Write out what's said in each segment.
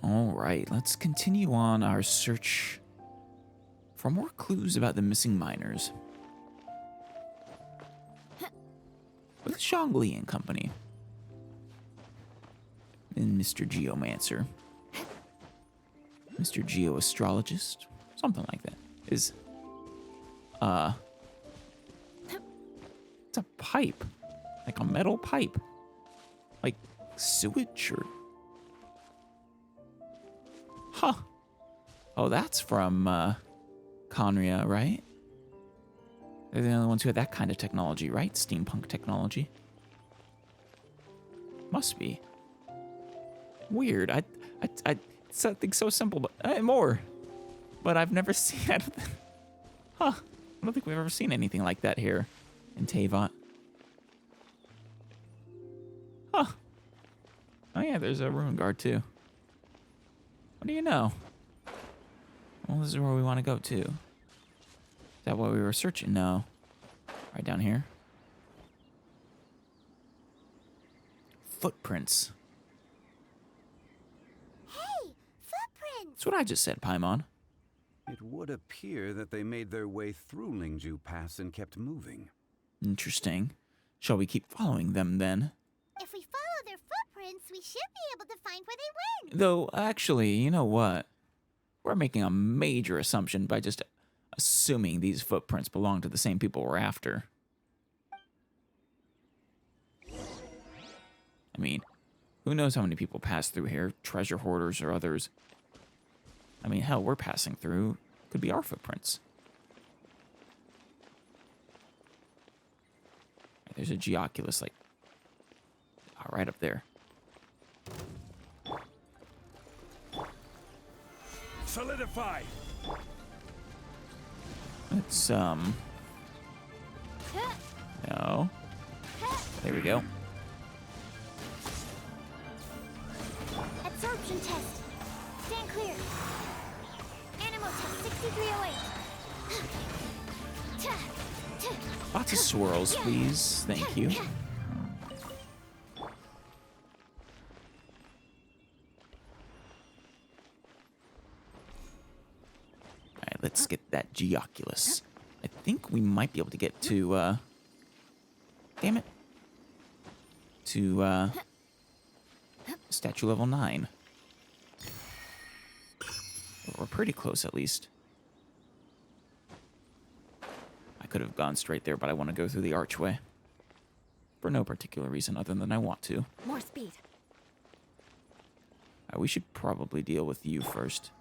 All right, let's continue on our search for more clues about the missing miners. With Zhongli and Company. And Mr. Geomancer. Mr. Geoastrologist. Something like that. It's a pipe. Like a metal pipe. Like sewage or... Huh. Oh, that's from, Conria, right? They're the only ones who had that kind of technology, right? Steampunk technology. Must be. Weird. It's something so simple, but more. But I've never seen that. Huh. I don't think we've ever seen anything like that here in Teyvat. Huh. Oh yeah, there's a ruin guard too. What do you know? Well, this is where we want to go to. Is that what we were searching? No. Right down here. Footprints. Hey, footprints! That's what I just said, Paimon. It would appear that they made their way through Lingju Pass and kept moving. Interesting. Shall we keep following them then? If we follow their footprints, we should be able to find where they went. Though, actually, you know what? We're making a major assumption by just assuming these footprints belong to the same people we're after. I mean, who knows how many people pass through here? Treasure hoarders or others. I mean, hell, we're passing through. Could be our footprints. There's a Geoculus, like, right up there. Solidify! Let's, no. There we go. Absorption test. Stand clear. Animal test 6308. Lots of swirls, please. Thank you. Alright, let's get that Geoculus. I think we might be able to get to, damn it. To, statue level 9. We're pretty close, at least. I could have gone straight there, but I want to go through the archway. For no particular reason other than I want to. More speed. We should probably deal with you first.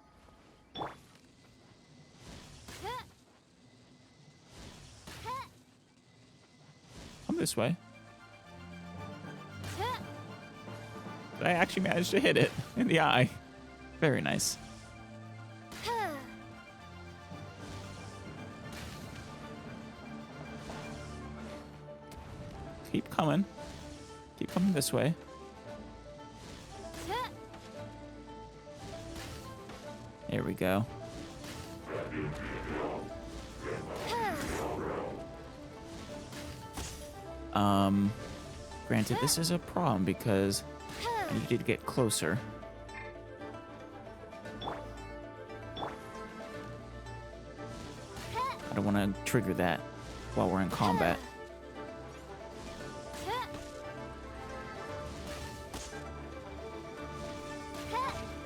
Come this way. I actually managed to hit it in the eye. Very nice. Keep coming. Keep coming this way. There we go. Granted, this is a problem because I needed to get closer. I don't want to trigger that while we're in combat.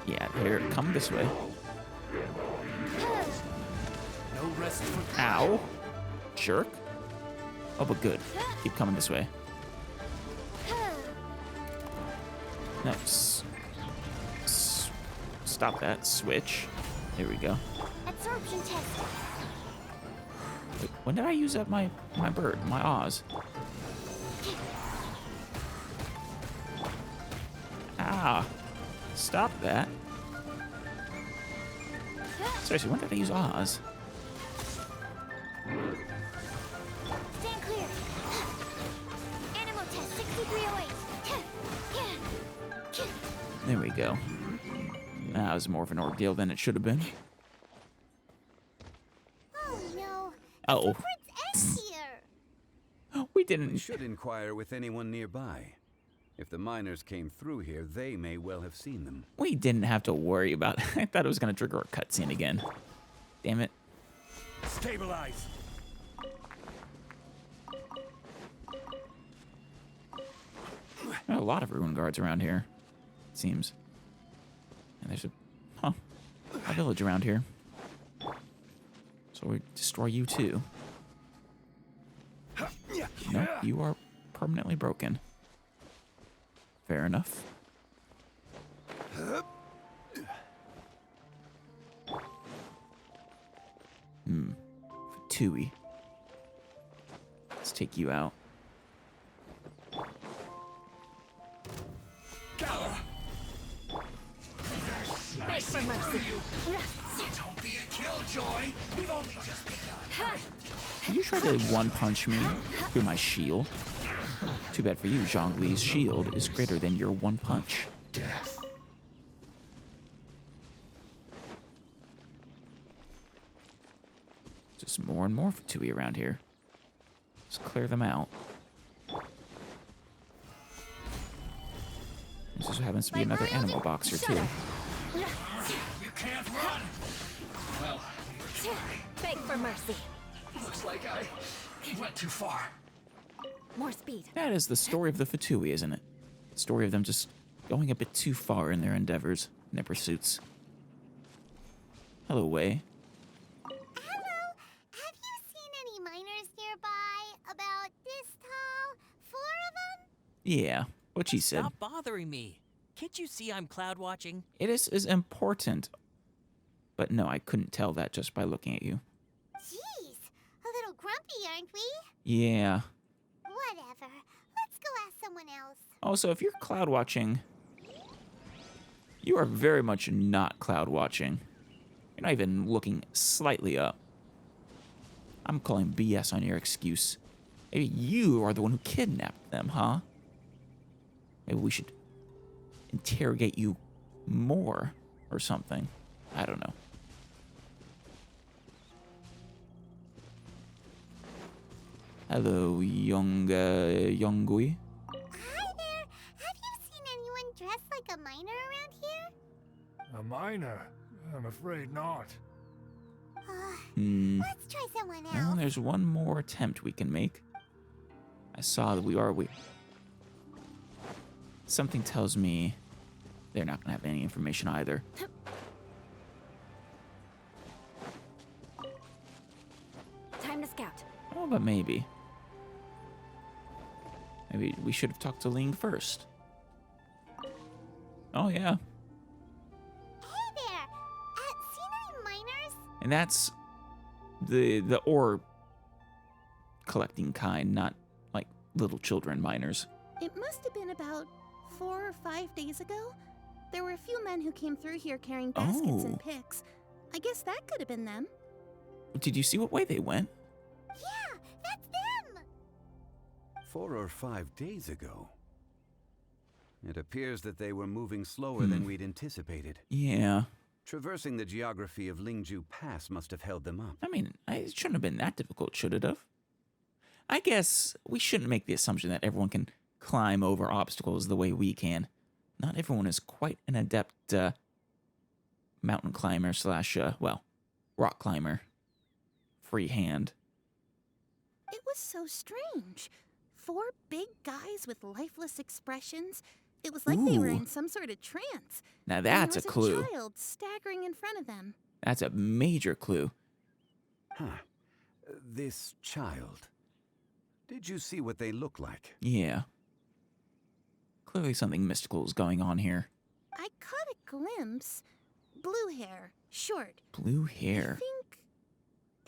Yeah, here, come this way. No rest for... Ow. Jerk. Oh, but good. Keep coming this way. No, stop that. Switch. There we go. Absorption test. Wait, when did I use up my bird, my Oz? Ah. Stop that. Seriously, when did I use Oz? Stand clear. Animal test 6308. There we go. That was more of an ordeal than it should have been. Oh no. Oh. Footprints end here. We We didn't. should inquire with anyone nearby. If the miners came through here, they may well have seen them. We didn't have to worry about it. I thought it was going to trigger a cutscene again. Damn it. Stabilize. There are a lot of ruin guards around here, it seems. And there's a village around here. So we destroy you too. Nope, you are permanently broken. Fair enough. Fatui. Let's take you out. Beg for mercy. Don't be a killjoy. We've only just begun. Did you try to one-punch me through my shield? Too bad for you, Zhongli's shield is greater than your one punch. Death. Just more and more Fatui around here. Let's clear them out. This just happens to be another animal boxer too. You can't run. Well, Beg for mercy. looks like I went too far. More speed. That is the story of the Fatui, isn't it? The story of them just going a bit too far in their endeavors, in their pursuits. Hello, Wei. Hello. Have you seen any miners nearby? About this tall? 4 of them? Yeah, what she said. Stop bothering me. Can't you see I'm cloud watching? It is important. But no, I couldn't tell that just by looking at you. Jeez. A little grumpy, aren't we? Yeah. Whatever. Let's go ask someone else. Also, if you're cloud watching, you are very much not cloud watching. You're not even looking slightly up. I'm calling BS on your excuse. Maybe you are the one who kidnapped them, huh? Maybe we should interrogate you more or something. I don't know. Hello, Yongui. Hi there. Have you seen anyone dressed like a miner around here? A miner? I'm afraid not. Let's try someone Well, else. there's one more attempt we can make. I saw that we. Something tells me they're not gonna have any information either. Time to scout. Oh, but maybe. Maybe we should have talked to Ling first. Oh yeah, Hey there. Seen any miners? and that's the ore collecting kind, not like little children miners. It must have been about 4 or 5 days ago. There were a few men who came through here carrying baskets and Oh. picks. I guess that could have been them. Did you see what way they went? Yeah, that's them. 4 or 5 days ago. It appears that they were moving slower than we'd anticipated. Yeah. Traversing the geography of Lingju Pass must have held them up. I mean, it shouldn't have been that difficult, should it have? I guess we shouldn't make the assumption that everyone can climb over obstacles the way we can. Not everyone is quite an adept mountain climber slash, rock climber. Freehand. It was so strange. 4 big guys with lifeless expressions. It was like they were Ooh. in some sort of trance. Now And that's a there was clue. a child staggering in front of them. That's a major clue. Huh. This child. Did you see what they look like? Yeah. Clearly something mystical is going on here. I caught a glimpse. Blue hair, short. Blue hair.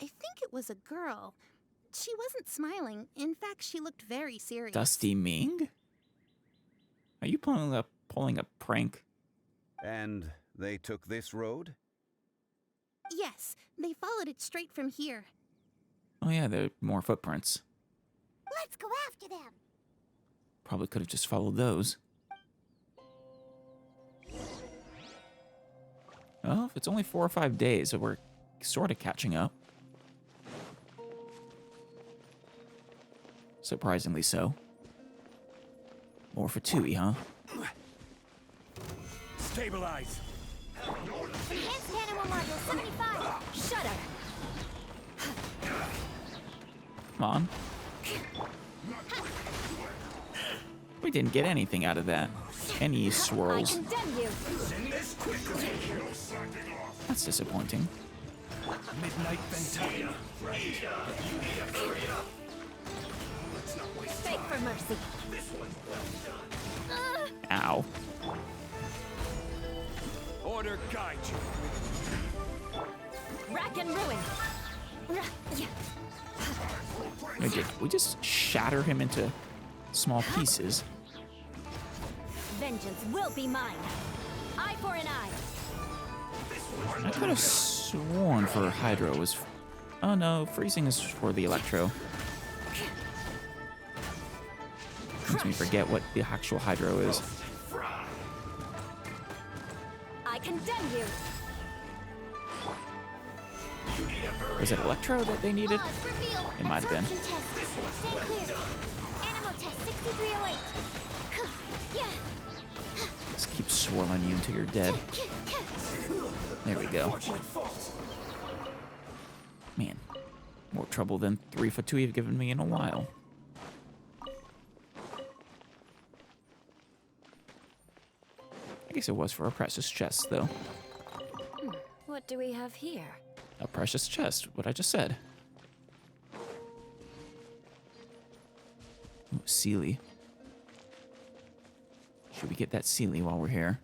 I think it was a girl. She wasn't smiling. In fact, she looked very serious. Dusty Ming? Are you pulling a prank? And they took this road? Yes, they followed it straight from here. Oh yeah, there are more footprints. Let's go after them. Probably could have just followed those. Well, if it's only 4 or 5 days, so we're sort of catching up. Surprisingly so. More for Tui, huh? Stabilize. Enhanced animal module 75. Shudder. Come on. We didn't get anything out of that. Any I swirls. condemn you. That's disappointing. Midnight Ventania. Beg for mercy. Ow. Order guide you. Rack and ruin. Yeah. Did we just shatter him into small pieces? Vengeance will be mine. Eye for an eye. I could have sworn for Hydro was... Oh no, freezing is for the Electro. Makes me forget what the actual Hydro is. I condemn you. Was it Electro that they needed? Odds revealed. It might have been. Absorption test. Stand clear. Animal test 6308. Yeah. Just keep swirling you until you're dead. There we go. Man, more trouble than 3 for 2 have given me in a while. I guess it was for a precious chest, though. What do we have here? A precious chest, what I just said. Ooh, Sealy. Should we get that Sealy while we're here?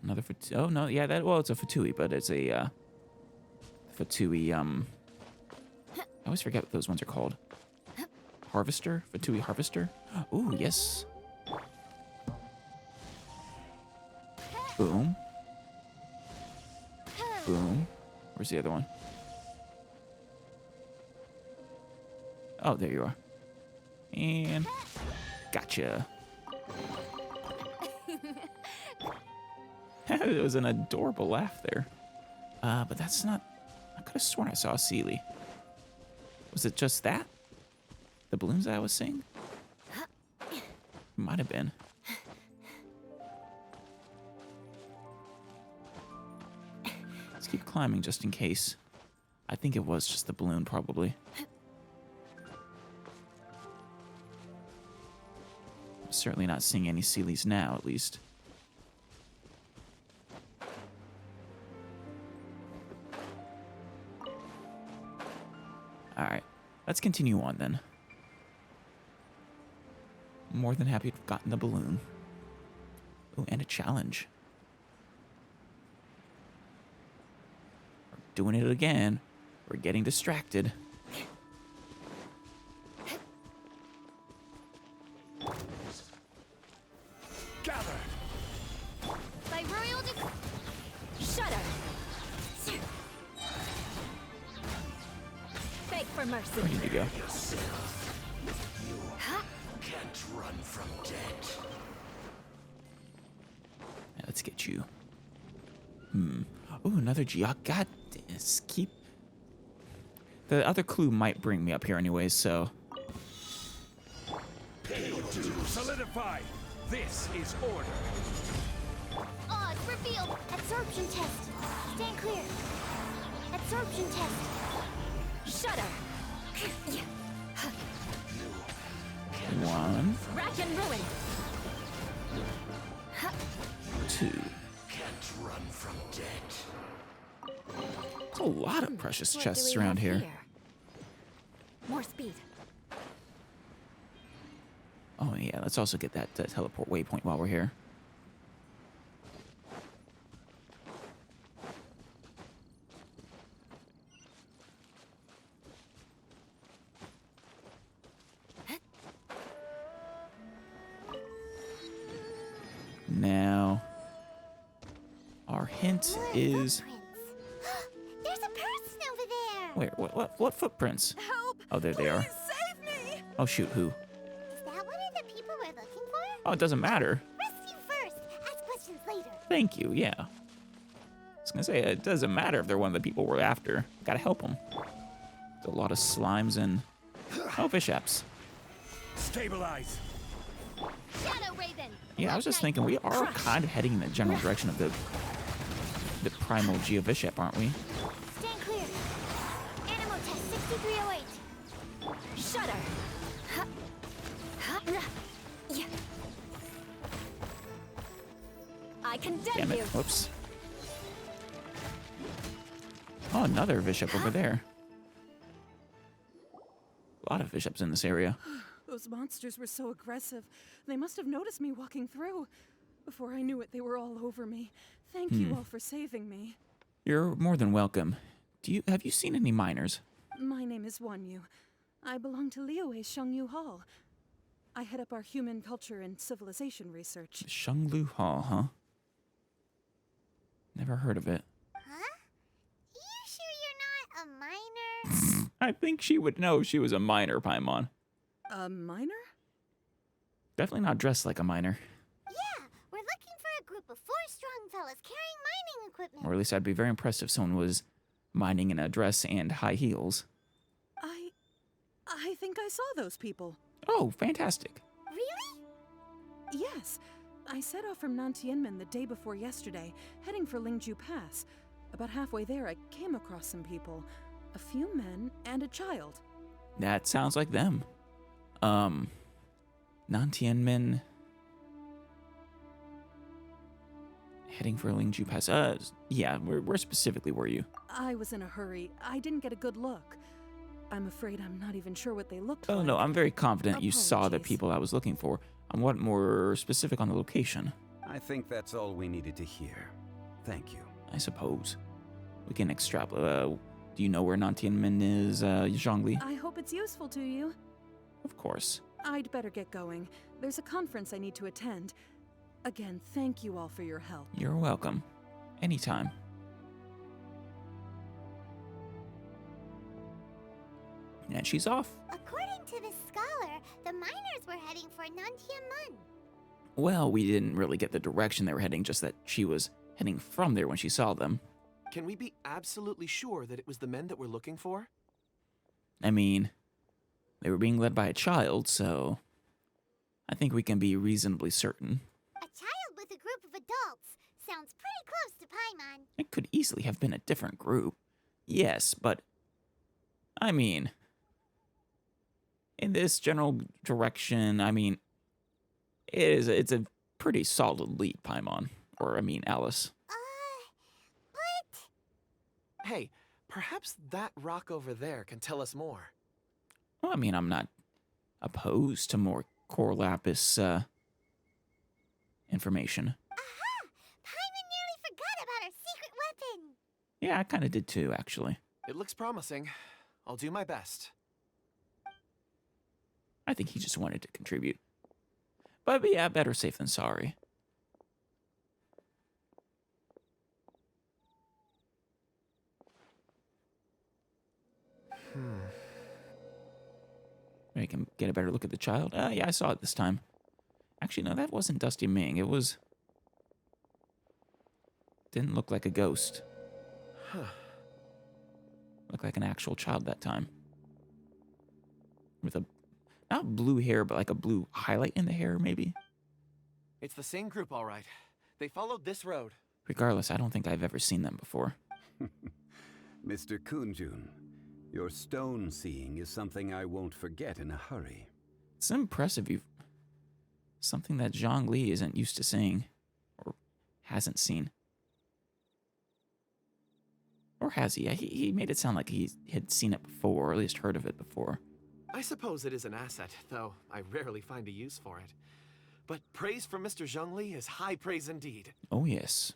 Another Fatui. Oh no, yeah, that. Well, it's a Fatui, but it's a Fatui. I always forget what those ones are called. Harvester, Fatui Harvester. Ooh, yes. Boom. Boom. Where's the other one? Oh, there you are. And gotcha. It was an adorable laugh there. But that's not... I could have sworn I saw a Sealy. Was it just that? The balloons that I was seeing? Might have been. Let's keep climbing just in case. I think it was just the balloon, probably. I'm certainly not seeing any Sealies now, at least. Alright, let's continue on then. More than happy to have gotten the balloon. Ooh, and a challenge. We're doing it again. We're getting distracted. Gather. By royal decree. Shudder. Beg for mercy. Where did you go? Can't run from death. Yeah, let's get you. Ooh, another Geoc. God, keep... The other clue might bring me up here anyways, so... Solidify. This is order. Odds revealed. Absorption test. Stand clear. Absorption test. Shudder. 1, Rack and ruin. 2. Can't run from death. There's a lot of precious What do chests we around have here. More speed. Oh yeah, let's also get that teleport waypoint while we're here. Now, our hint is... Footprints. There's a person over there. Where? What footprints? Help! Oh, there they are. Save me! Oh shoot, who? Is that one of the people we're looking for? Oh, it doesn't matter. Rescue first. Ask questions later. Thank you, yeah. I was gonna say, it doesn't matter if they're one of the people we're after. Gotta help them. A lot of slimes and oh, fish apps. Stabilize. Shadow Raven. Yeah, I was just thinking we are kind of heading in the general direction of the primal Geovishap, aren't we? Stand clear. Animal test 6308. Shudder. Huh. Huh. Yeah. I condemn Damn it. you. Whoops. Oh, another Bishop over there. A lot of Bishops in this area. Those monsters were so aggressive. They must have noticed me walking through. Before I knew it, they were all over me. Thank you all for saving me. You're more than welcome. Have you seen any miners? My name is Wanyu. I belong to Liyue's Shangyu Hall. I head up our human culture and civilization research. Shanglu Hall, huh? Never heard of it. Huh? You sure you're not a miner? I think she would know if she was a miner, Paimon. A miner? Definitely not dressed like a miner. Yeah, we're looking for a group of 4 strong fellas carrying mining equipment. Or at least I'd be very impressed if someone was mining in a dress and high heels. I think I saw those people. Oh, fantastic. Really? Yes. I set off from Nantianmen the day before yesterday, heading for Lingju Pass. About halfway there, I came across some people. A few men and a child. That sounds like them. Nantianmen. Heading for Lingju Pass. Yeah, where specifically were you? I was in a hurry. I didn't get a good look. I'm afraid I'm not even sure what they looked Oh, like. no, I'm very confident you saw the Apologies. people I was looking for. I want more specific on the location, I think that's all we needed to hear. Thank you. I suppose. We can extrapolate. Do you know where Nantianmen is, Zhongli? I hope it's useful to you. Of course. I'd better get going. There's a conference I need to attend. Again, thank you all for your help. You're welcome. Anytime. And she's off. According to this scholar, the miners were heading for Nantianmen. Well, we didn't really get the direction they were heading, just that she was heading from there when she saw them. Can we be absolutely sure that it was the men that we're looking for? I mean, they were being led by a child, so I think we can be reasonably certain. A child with a group of adults. Sounds pretty close to Paimon. It could easily have been a different group. Yes, but I mean, in this general direction, I mean, it's a pretty solid lead, Paimon. Or, I mean, Alice. But Hey, perhaps that rock over there can tell us more. Well, I mean, I'm not opposed to more core lapis information. aha! Paimon nearly forgot about our secret weapon. Yeah, I kind of did too, actually. It looks promising. I'll do my best. I think he just wanted to contribute. But yeah, better safe than sorry. We can get a better look at the child. Yeah, I saw it this time. Actually, no, that wasn't Dusty Ming. It was... Didn't look like a ghost. Huh. Looked like an actual child that time. With a... Not blue hair, but like a blue highlight in the hair, maybe? It's the same group, all right. They followed this road. Regardless, I don't think I've ever seen them before. Mr. Kunjun, your stone seeing is something I won't forget in a hurry. It's impressive you've... Something that Zhang Li isn't used to seeing. Or hasn't seen. Or has he? He made it sound like he had seen it before, or at least heard of it before. I suppose it is an asset, though I rarely find a use for it. But praise from Mr. Zhongli is high praise indeed. Oh, yes.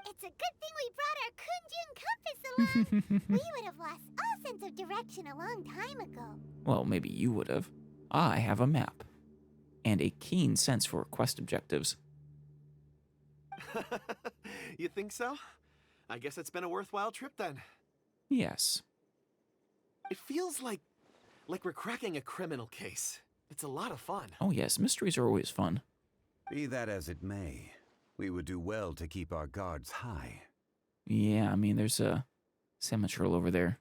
It's a good thing we brought our Kunjun compass along. We would have lost all sense of direction a long time ago. Well, maybe you would have. I have a map. And a keen sense for quest objectives. You think so? I guess it's been a worthwhile trip then. Yes. It feels like we're cracking a criminal case. It's a lot of fun. Oh, yes. Mysteries are always fun. Be that as it may, we would do well to keep our guards high. Yeah, I mean, there's a cemetery over there.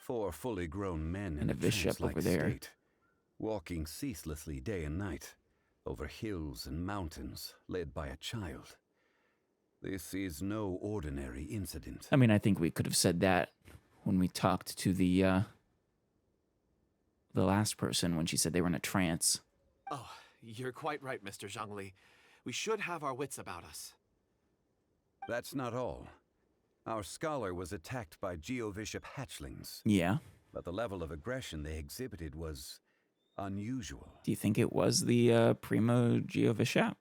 4 fully grown men And in a bishop trance-like over there. state, walking ceaselessly day and night, over hills and mountains, led by a child. This is no ordinary incident. I mean, I think we could have said that when we talked to the last person when she said they were in a trance. Oh, you're quite right, Mr. Zhongli. We should have our wits about us. That's not all. Our scholar was attacked by Geovishap hatchlings, Yeah. but the level of aggression they exhibited was unusual. Do you think it was the Primo Geovishap?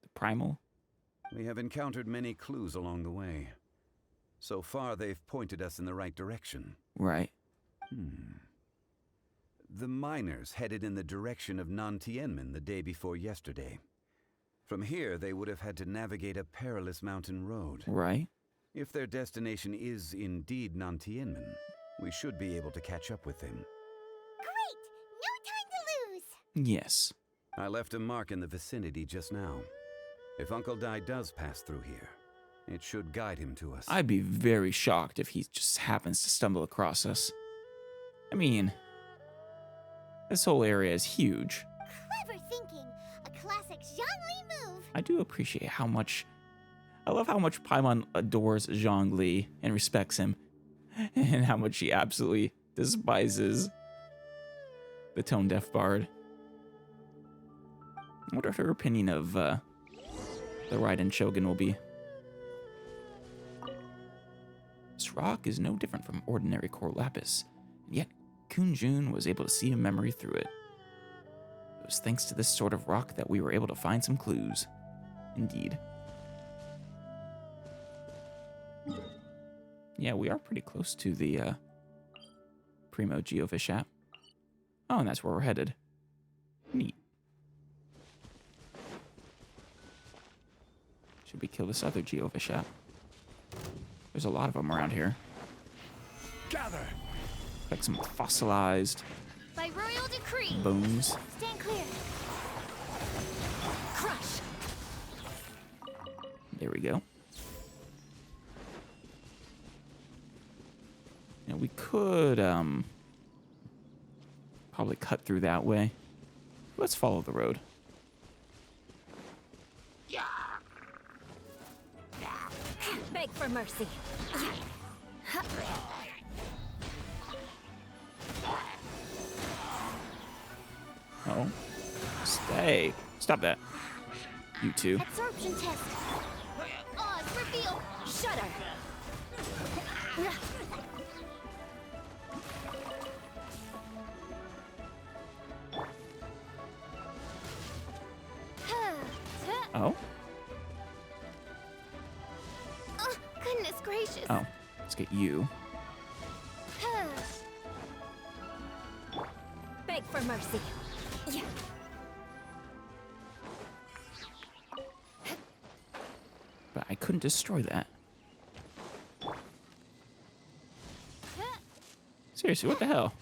The primal? We have encountered many clues along the way. So far, they've pointed us in the right direction. Right. The miners headed in the direction of Nantianmen the day before yesterday. From here, they would have had to navigate a perilous mountain road. Right. If their destination is indeed Nantianmen, we should be able to catch up with them. Great! No time to lose! Yes. I left a mark in the vicinity just now. If Uncle Dai does pass through here, it should guide him to us. I'd be very shocked if he just happens to stumble across us. I mean, this whole area is huge. Clever thinking. A classic Zhongli move. I do appreciate how much... I love how much Paimon adores Zhongli and respects him, and how much he absolutely despises the tone-deaf bard. I wonder what her opinion of the Raiden Shogun will be. This rock is no different from ordinary core lapis, and yet Kunjun was able to see a memory through it. It was thanks to this sort of rock that we were able to find some clues. Indeed. Yeah, we are pretty close to the Primo Geovishap. Oh, and that's where we're headed. Neat. Should we kill this other Geovishap? There's a lot of them around here. Gather! Like some fossilized By royal decree, bones. stand clear. Crush. There we go. Now we could probably cut through that way. Let's follow the road. Beg for mercy. Oh. Stay. Stop that. You two. Absorption test. Oz reveal. Shudder. Oh? Oh, goodness gracious. Oh. Let's get you. Beg for mercy. Yeah. But I couldn't destroy that. Seriously, what the hell?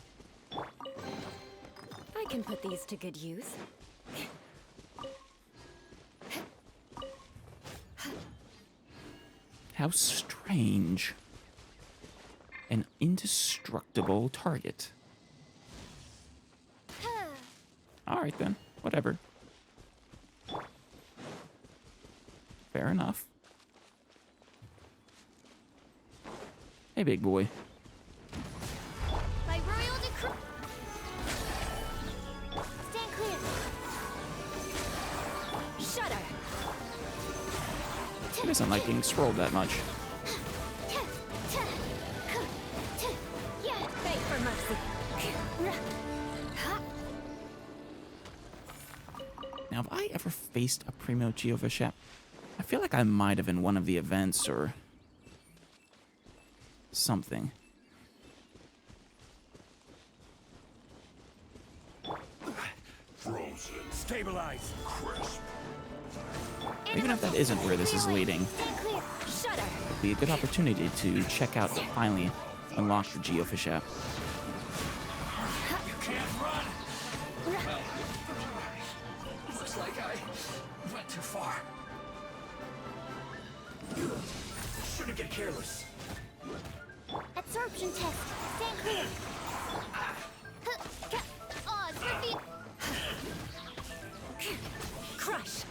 I can put these to good use. How strange. An indestructible target. Alright then, whatever. Fair enough. Hey, big boy. By royal decree. Stand clear. Shudder. He doesn't like being swirled that much. Yeah, beg for mercy. Now, have I ever faced a Primo Geovishap? I feel like I might have in one of the events or something. Frozen. Stabilize. Crisp. Even if that isn't where this is leading, Stand clear. Shudder. it'd be a good opportunity to check out and finally unlock the Geovishap. You can't run! Looks like I went too far. Shouldn't get careless. Absorption Absorption test. Stand clear. Oz, repeat. Crush.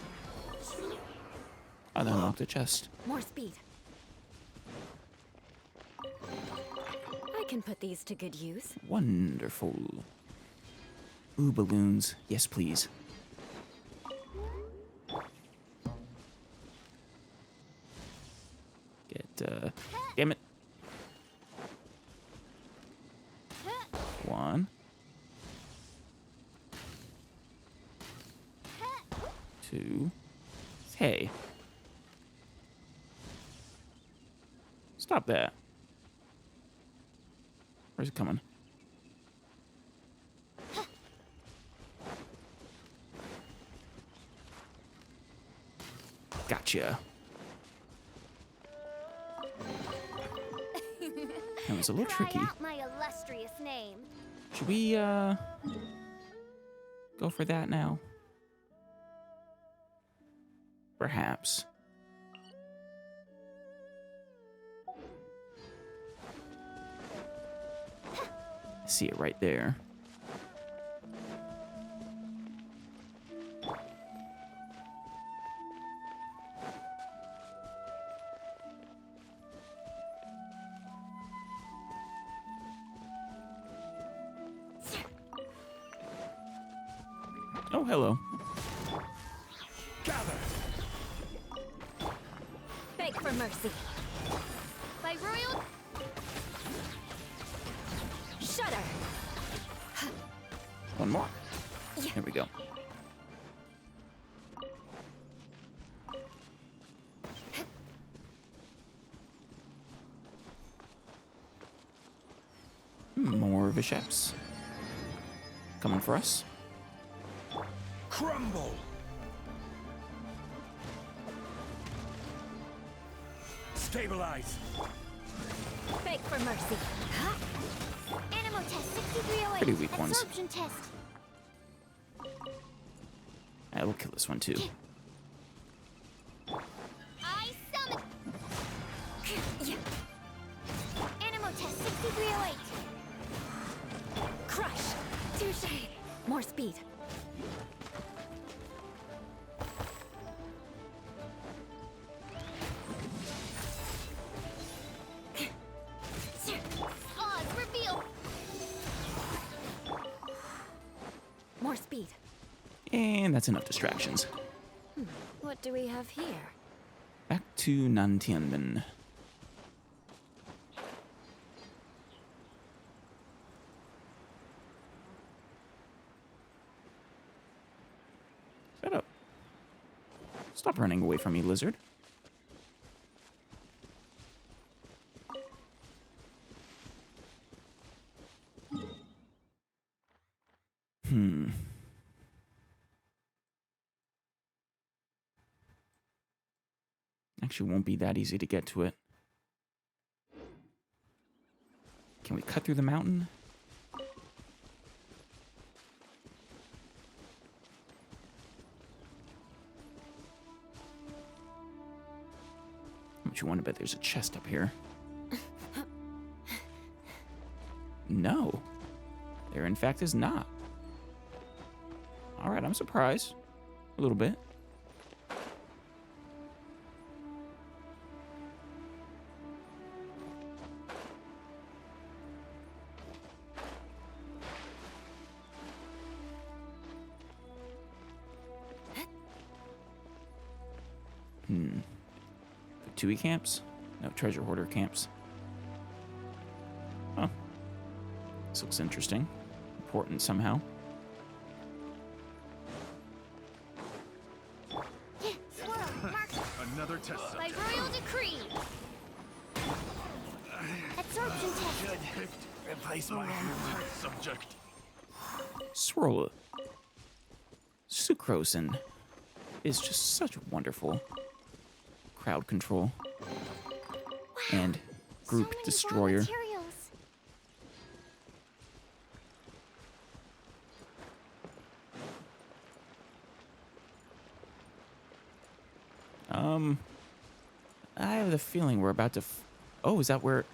Oh, that unlocked the chest. More speed. I can put these to good use. Wonderful. Ooh, balloons. Yes, please. Get, damn it. 1. 2. Hey. Stop that. Where's it coming? Gotcha. That was a little Cry tricky. out my illustrious name. Should we, go for that now? Perhaps. I see it right there. Oh, hello. Gather. Beg for mercy. By royal. Shudder. One more. Here we go. More bishops. Coming for us. Crumble. Stabilize. Beg for mercy. Animo test 6308. Pretty weak ones. Absorption test. I will kill this one too. I summon. Animo test 6308. Crush. Touche. More speed. Oz, reveal. More speed. And that's enough distractions. What do we have here? Back to Nantianmen. Shut up. Stop running away from me, lizard. Actually, won't be that easy to get to it. Can we cut through the mountain? Don't you want to bet there's a chest up here? No. There, in fact, is not. All right, I'm surprised. A little bit. Tui camps? No, treasure hoarder camps. Huh. This looks interesting. Important somehow. Swirl, mark. Another test By royal decree. Absorption test. Replace my hand subject. Swirl. Sucrosin is just such wonderful crowd control and group So many raw destroyer. materials. I have the feeling we're about to. Oh, is that where?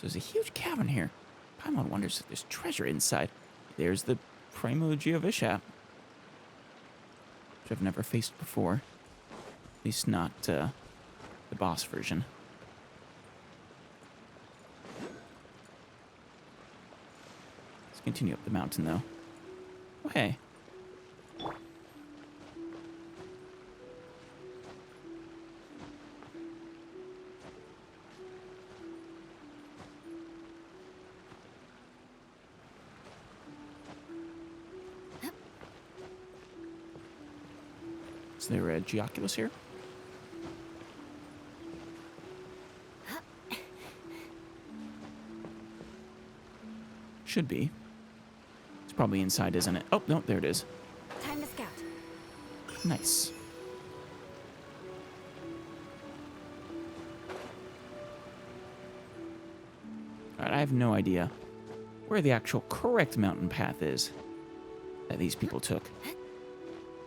there's a huge cavern here. Paimon wonders if there's treasure inside. There's the Primogeo Bishop, which I've never faced before. At least not the boss version. Let's continue up the mountain, though. Oh, hey. Is there a Geoculus here? Should be. It's probably inside, isn't it? Oh, no, there it is. Time to scout. Nice. Alright, I have no idea where the actual correct mountain path is that these people took.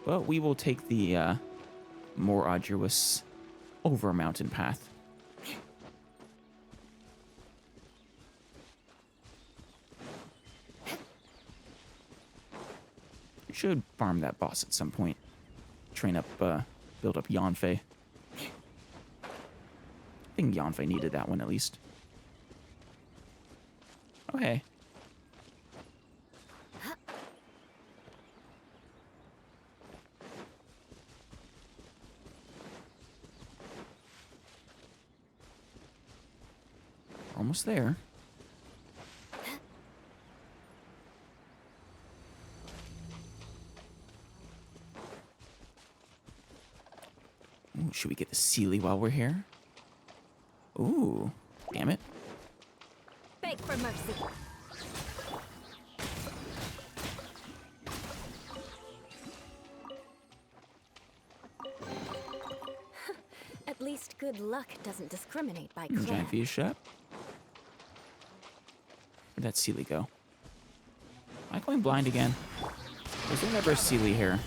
But we will take the more arduous over mountain path. We should farm that boss at some point. Train up, build up Yanfei. I think Yanfei needed that one at least. Oh, hey. Almost there. Ooh, should we get the Sealy while we're here? Ooh, damn it. Beg for mercy. At least good luck doesn't discriminate by clan. Giant Via shop. Where'd that Sealy go? Am I going blind again? Was there never a Sealy here?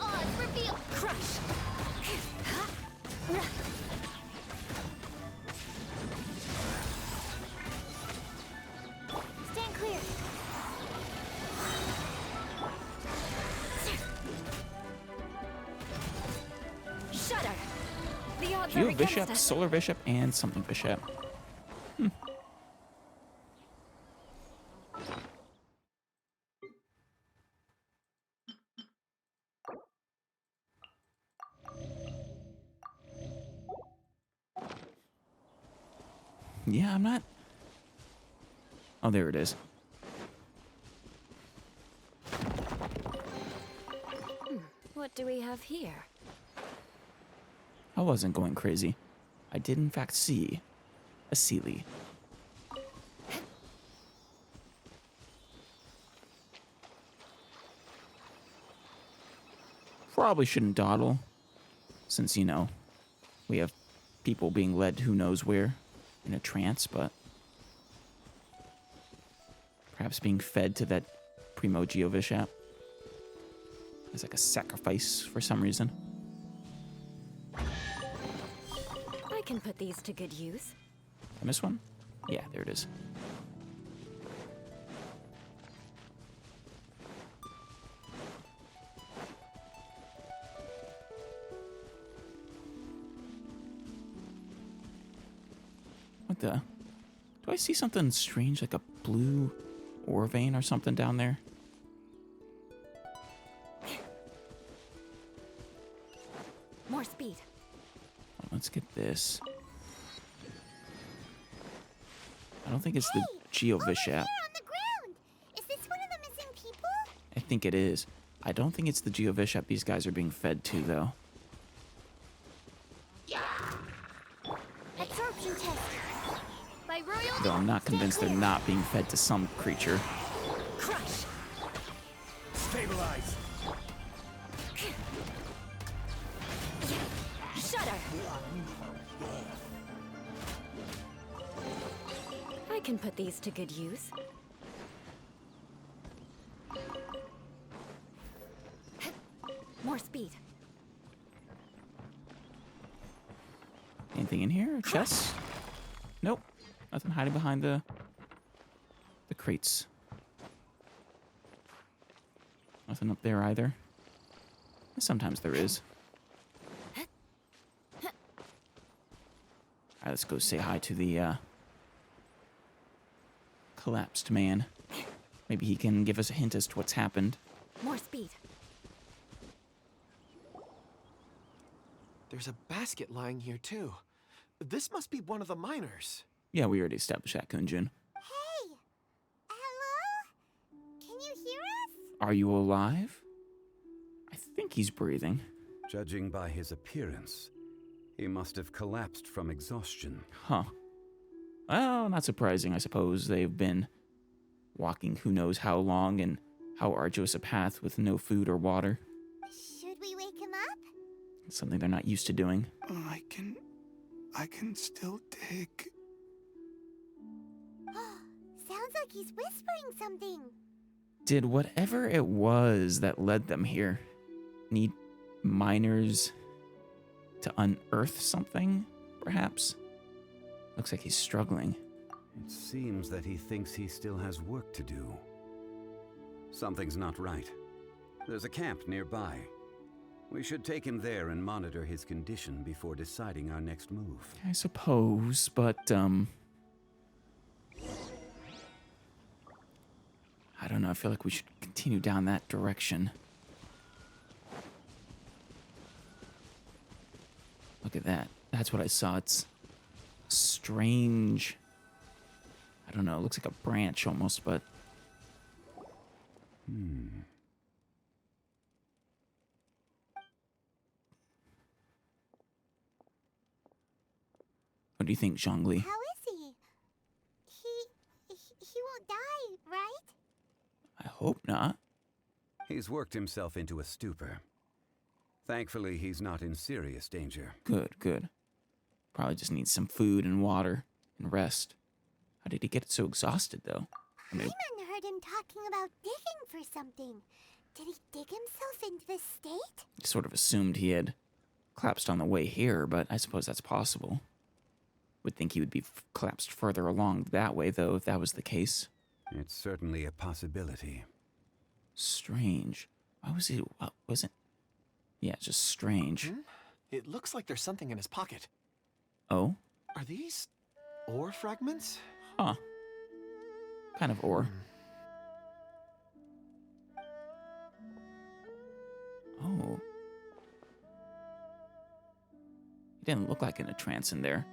Odds reveal. Crush! Stand clear. Shudder! The odds are Geo against Bishop, us. Solar Bishop, and something Bishop. Yeah, I'm not... Oh, there it is. What do we have here? I wasn't going crazy. I did in fact see a Sealy. Probably shouldn't dawdle, since, you know, we have people being led who knows where in a trance, but perhaps being fed to that Primogeo Bishop as like a sacrifice for some reason. I can put these to good use. I missed one? Yeah, there it is. What the? Do I see something strange, like a blue ore vein or something down there? More speed. Let's get this. I don't think it's the Geo Bishop. Here on the ground. Is this one of the missing people? I think it is. I don't think it's the Geo Bishop these guys are being fed to, though. Absorption test. By royal. Though I'm not convinced they're not being fed to some creature. Crush! Stabilize. Shudder! I can put these to good use. More speed. Anything in here? A chest? Nope. Nothing hiding behind the crates. Nothing up there either. Sometimes there is. Alright, let's go say hi to the collapsed man. Maybe he can give us a hint as to what's happened. More speed. There's a basket lying here, too. This must be one of the miners. Yeah, we already established that, Kunjun. Hey! Hello? Can you hear us? Are you alive? I think he's breathing. Judging by his appearance, he must have collapsed from exhaustion. Huh. Well, not surprising, I suppose. They've been walking who knows how long and how arduous a path with no food or water. Should we wake him up? It's something they're not used to doing. I can still dig. Sounds like he's whispering something. Did whatever it was that led them here need miners to unearth something, perhaps? Looks like he's struggling. It seems that he thinks he still has work to do. Something's not right. There's a camp nearby. We should take him there and monitor his condition before deciding our next move. I suppose, but, I don't know, I feel like we should continue down that direction. Look at that. That's what I saw. It's strange. I don't know, it looks like a branch almost, but... What do you think, Zhongli? How is he? He won't die, right? I hope not. He's worked himself into a stupor. Thankfully, he's not in serious danger. Good, good. Probably just needs some food and water and rest. How did he get so exhausted, though? I mean, Paimon heard him talking about digging for something. Did he dig himself into this state? sort of assumed he had collapsed on the way here, but I suppose that's possible. Would think he would be collapsed further along that way, though, if that was the case. It's certainly a possibility. Strange. Why was he... wasn't... Yeah, just strange. It looks like there's something in his pocket. Oh? Are these ore fragments? Huh. Kind of ore. Oh. He didn't look like in a trance in there.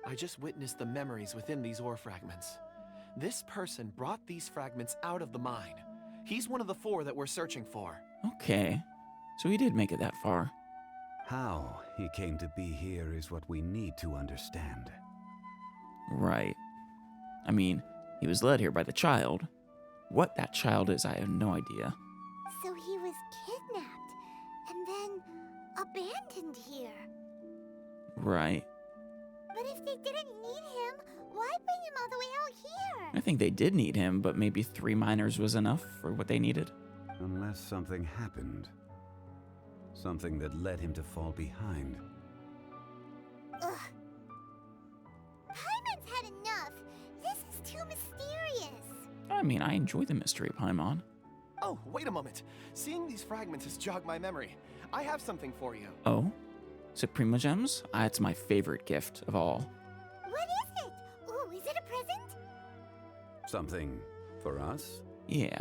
I just witnessed the memories within these ore fragments. This person brought these fragments out of the mine. He's one of the 4 that we're searching for. Okay. So he did make it that far. How he came to be here is what we need to understand. Right. I mean, he was led here by the child. What that child is, I have no idea. So he was kidnapped and then abandoned here. Right. But if they didn't need him, why bring him all the way out here? I think they did need him, but maybe 3 miners was enough for what they needed. Unless something happened. Something that led him to fall behind. Ugh. Paimon's had enough. This is too mysterious. I mean, I enjoy the mystery, Paimon. Oh, wait a moment. Seeing these fragments has jogged my memory. I have something for you. Oh? Suprema Gems? It's my favorite gift of all. What is it? Ooh, is it a present? Something for us? Yeah.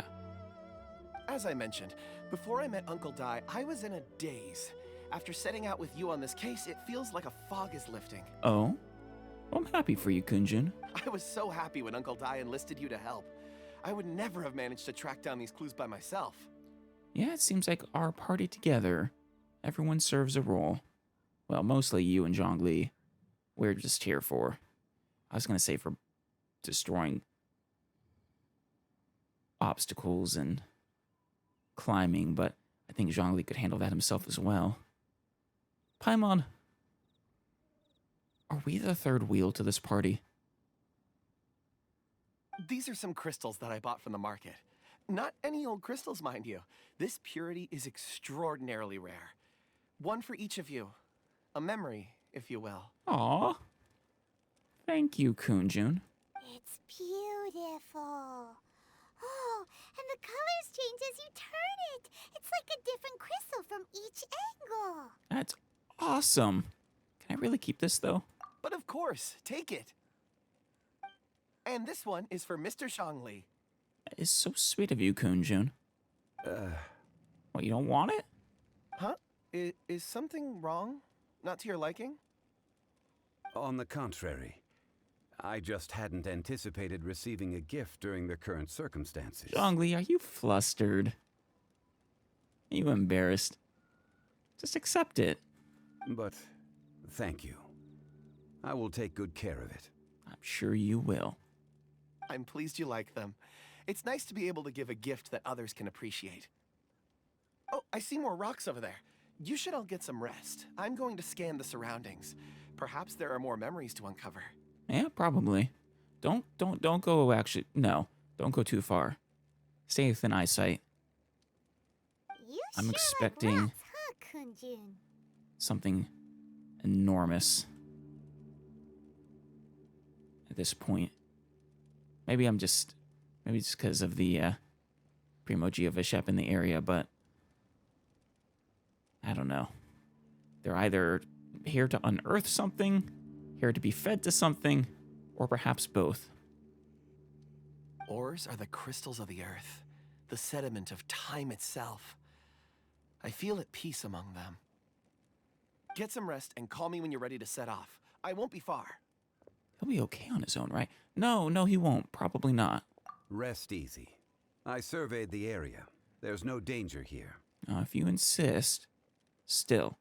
As I mentioned, before I met Uncle Dai, I was in a daze. After setting out with you on this case, it feels like a fog is lifting. Oh? Well, I'm happy for you, Kunjun. I was so happy when Uncle Dai enlisted you to help. I would never have managed to track down these clues by myself. Yeah, it seems like our party together. Everyone serves a role. Well, mostly you and Zhongli. We're just here for... I was gonna say for destroying obstacles and climbing, but I think Zhongli could handle that himself as well. Paimon, are we the third wheel to this party? These are some crystals that I bought from the market. Not any old crystals, mind you. This purity is extraordinarily rare. One for each of you. A memory, if you will. Aw. Thank you, Kunjun. It's beautiful. Oh, and the colors change as you turn it. It's like a different crystal from each angle. That's awesome. Can I really keep this, though? But of course, take it. And this one is for Mr. Shangli. That is so sweet of you, Kunjun. What, you don't want it? Huh? Is something wrong? Not to your liking? On the contrary, I just hadn't anticipated receiving a gift during the current circumstances. Zhongli, are you flustered? Are you embarrassed? Just accept it. But thank you. I will take good care of it. I'm sure you will. I'm pleased you like them. It's nice to be able to give a gift that others can appreciate. Oh, I see more rocks over there. You should all get some rest. I'm going to scan the surroundings. Perhaps there are more memories to uncover. Yeah, probably. Don't go, actually, no. Don't go too far. Stay within eyesight. You I'm sure expecting- like rocks, huh, Kunjun? Something enormous. At this point. Maybe it's because of the Primoji of a Shep in the area, but I don't know. They're either here to unearth something, here to be fed to something, or perhaps both. Ores are the crystals of the earth, the sediment of time itself. I feel at peace among them. Get some rest and call me when you're ready to set off. I won't be far. He'll be okay on his own, right? No, he won't. Probably not. Rest easy. I surveyed the area. There's no danger here. If you insist. Still,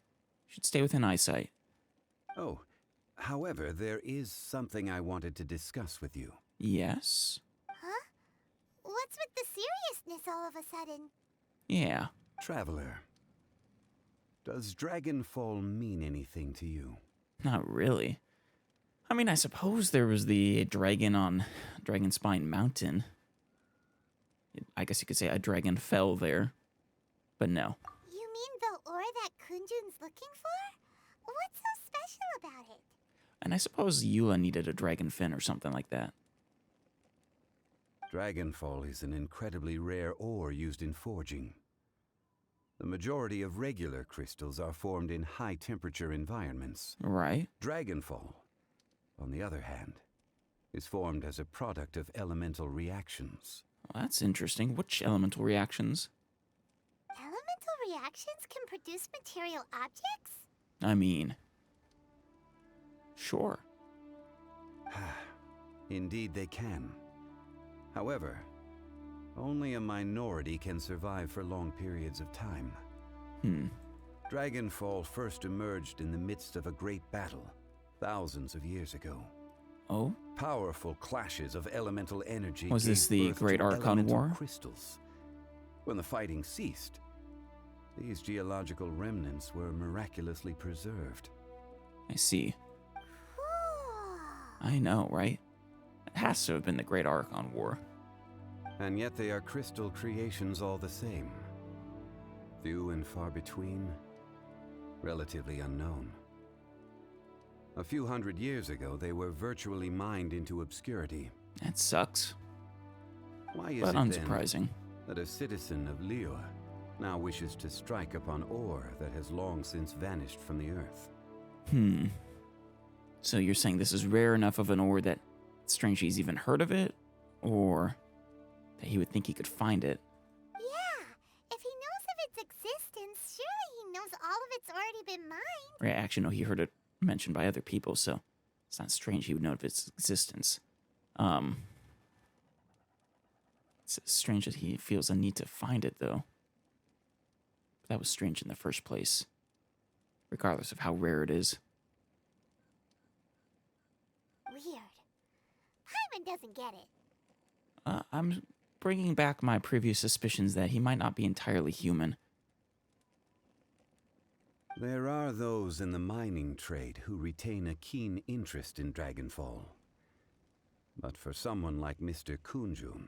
you should stay within eyesight. Oh, however, there is something I wanted to discuss with you. Yes? Huh? What's with the seriousness all of a sudden? Yeah. Traveler, does Dragonfall mean anything to you? Not really. I mean, I suppose there was the dragon on Dragonspine Mountain. I guess you could say a dragon fell there. But no. You mean the ore that Kunjun's looking for? What's so special about it? And I suppose Eula needed a dragon fin or something like that. Dragonfall is an incredibly rare ore used in forging. The majority of regular crystals are formed in high-temperature environments. Right. Dragonfall, on the other hand, is formed as a product of elemental reactions. Well, that's interesting. Which elemental reactions? Elemental reactions can produce material objects? I mean... Sure. Indeed they can. However, only a minority can survive for long periods of time. Dragonfall first emerged in the midst of a great battle, thousands of years ago. Oh? Powerful clashes of elemental energy. Was this gave the birth Great to Archon elemental War? crystals. When the fighting ceased, these geological remnants were miraculously preserved. I see. Cool. I know, right? It has to have been the Great Archon War. And yet they are crystal creations all the same. Few and far between, relatively unknown. A few hundred years ago, they were virtually mined into obscurity. That sucks. Why is But it unsurprising. then that a citizen of Liyue now wishes to strike upon ore that has long since vanished from the earth? So you're saying this is rare enough of an ore that it's strange he's even heard of it? Or that he would think he could find it? Yeah, if he knows of its existence, surely he knows all of it's already been mined. Right, actually, no, he heard it mentioned by other people, so it's not strange he would know of its existence. It's strange that he feels a need to find it, though. But that was strange in the first place, regardless of how rare it is. Weird. Paimon doesn't get it. I'm bringing back my previous suspicions that he might not be entirely human. There are those in the mining trade who retain a keen interest in Dragonfall. But for someone like Mr. Kunjun,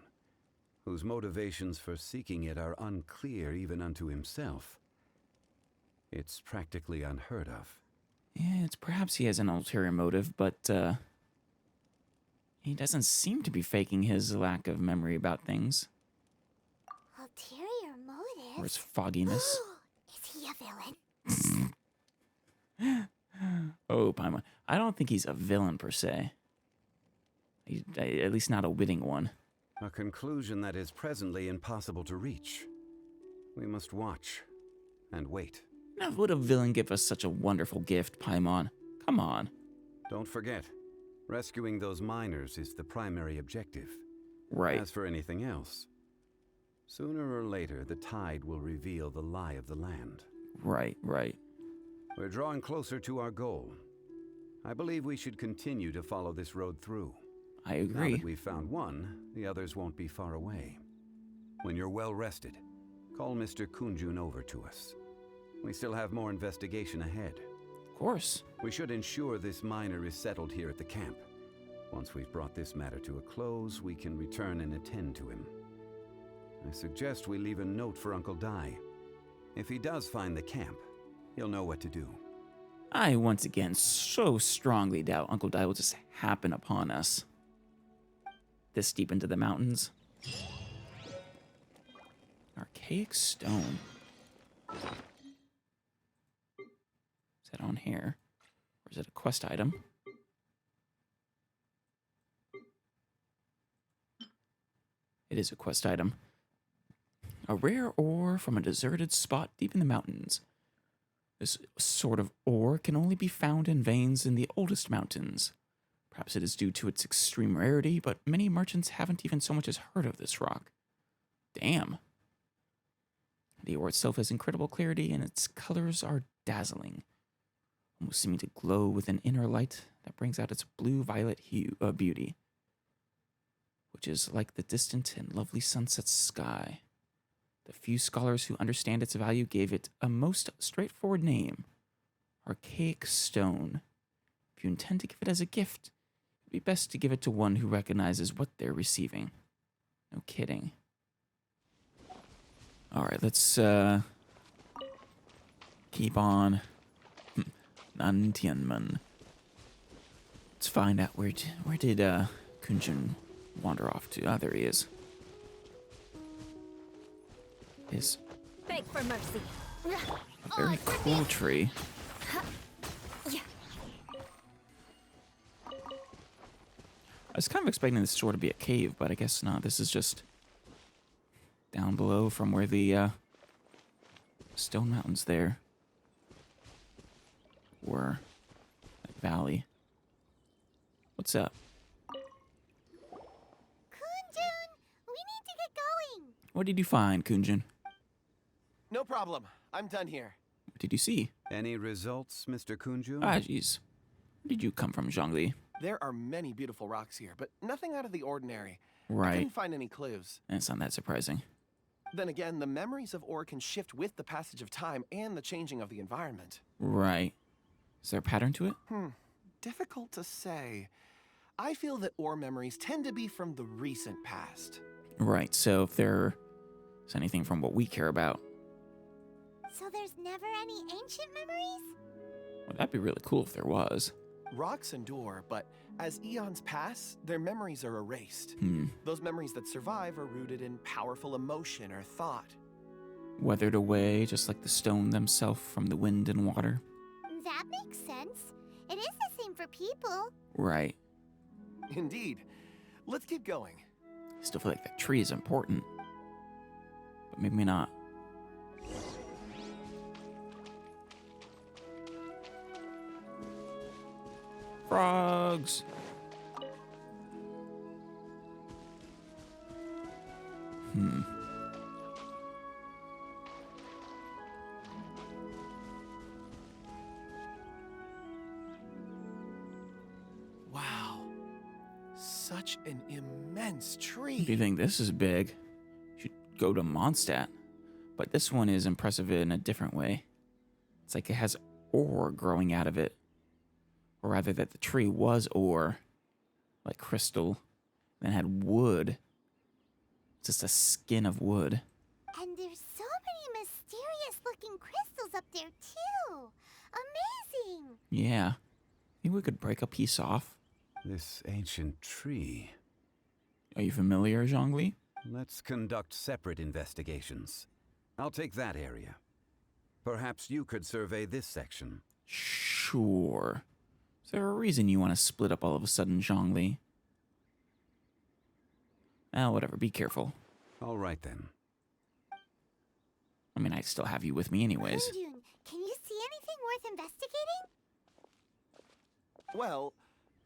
whose motivations for seeking it are unclear even unto himself, It's practically unheard of. Yeah, it's perhaps he has an ulterior motive, but he doesn't seem to be faking his lack of memory about things. Ulterior motive? Or his fogginess. Is he a villain? Oh, Paimon. I don't think he's a villain per se. At least not a witting one. A conclusion that is presently impossible to reach. We must watch and wait. Now, would a villain give us such a wonderful gift, Paimon? Come on. Don't forget, rescuing those miners is the primary objective. Right. As for anything else, sooner or later the tide will reveal the lie of the land. Right. We're drawing closer to our goal. I believe we should continue to follow this road through. I Now agree. that we've found one, the others won't be far away. When you're well rested, call Mr. Kunjun over to us. We still have more investigation ahead. Of course. We should ensure this miner is settled here at the camp. Once we've brought this matter to a close, we can return and attend to him. I suggest we leave a note for Uncle Dai. If he does find the camp, he'll know what to do. I once again so strongly doubt Uncle Dai will just happen upon us. This deep into the mountains. Archaic stone. Is that on here? Or is it a quest item? It is a quest item. A rare ore from a deserted spot deep in the mountains. This sort of ore can only be found in veins in the oldest mountains. Perhaps it is due to its extreme rarity, but many merchants haven't even so much as heard of this rock. Damn. The ore itself has incredible clarity, and its colors are dazzling, almost seeming to glow with an inner light that brings out its blue-violet beauty, which is like the distant and lovely sunset sky. The few scholars who understand its value gave it a most straightforward name, Archaic Stone. If you intend to give it as a gift, it'd be best to give it to one who recognizes what they're receiving. No kidding. Alright, let's keep on. Nantianmen. Let's find out where did Kunjun wander off to? Ah, there he is. Is Beg for mercy. a very cool tree. I was kind of expecting this sort of be a cave, but I guess not. This is just down below from where the stone mountains there were. That valley. What's up? Kunjun, we need to get going. What did you find, Kunjun? No problem. I'm done here. What did you see? Any results, Mr. Kunjun? Ah, jeez. Where did you come from, Zhongli? There are many beautiful rocks here, but nothing out of the ordinary. I Right. couldn't find any clues. It's not that surprising. Then again, the memories of ore can shift with the passage of time and the changing of the environment. Right. Is there a pattern to it? Difficult to say. I feel that ore memories tend to be from the recent past. Right, so if there's anything from what we care about, So there's never any ancient memories? well, that'd be really cool if there was. Rocks endure, but as eons pass, their memories are erased. Those memories that survive are rooted in powerful emotion or thought. Weathered away, just like the stone themselves from the wind and water. That makes sense. It is the same for people. Right. Indeed. Let's keep going. Still feel like that tree is important. But maybe not. Frogs! Wow. Such an immense tree. If you think this is big, you should go to Mondstadt. But this one is impressive in a different way. It's like it has ore growing out of it. Or rather that the tree was ore, like crystal, then had wood. Just a skin of wood. And there's so many mysterious looking crystals up there too. Amazing. Yeah. Maybe we could break a piece off. This ancient tree. Are you familiar, Zhongli? Let's conduct separate investigations. I'll take that area. Perhaps you could survey this section. Sure. Is there a reason you want to split up all of a sudden, Zhongli? Whatever. Be careful. All right, then. I mean, I still have you with me anyways. Kunjun, can you see anything worth investigating? Well,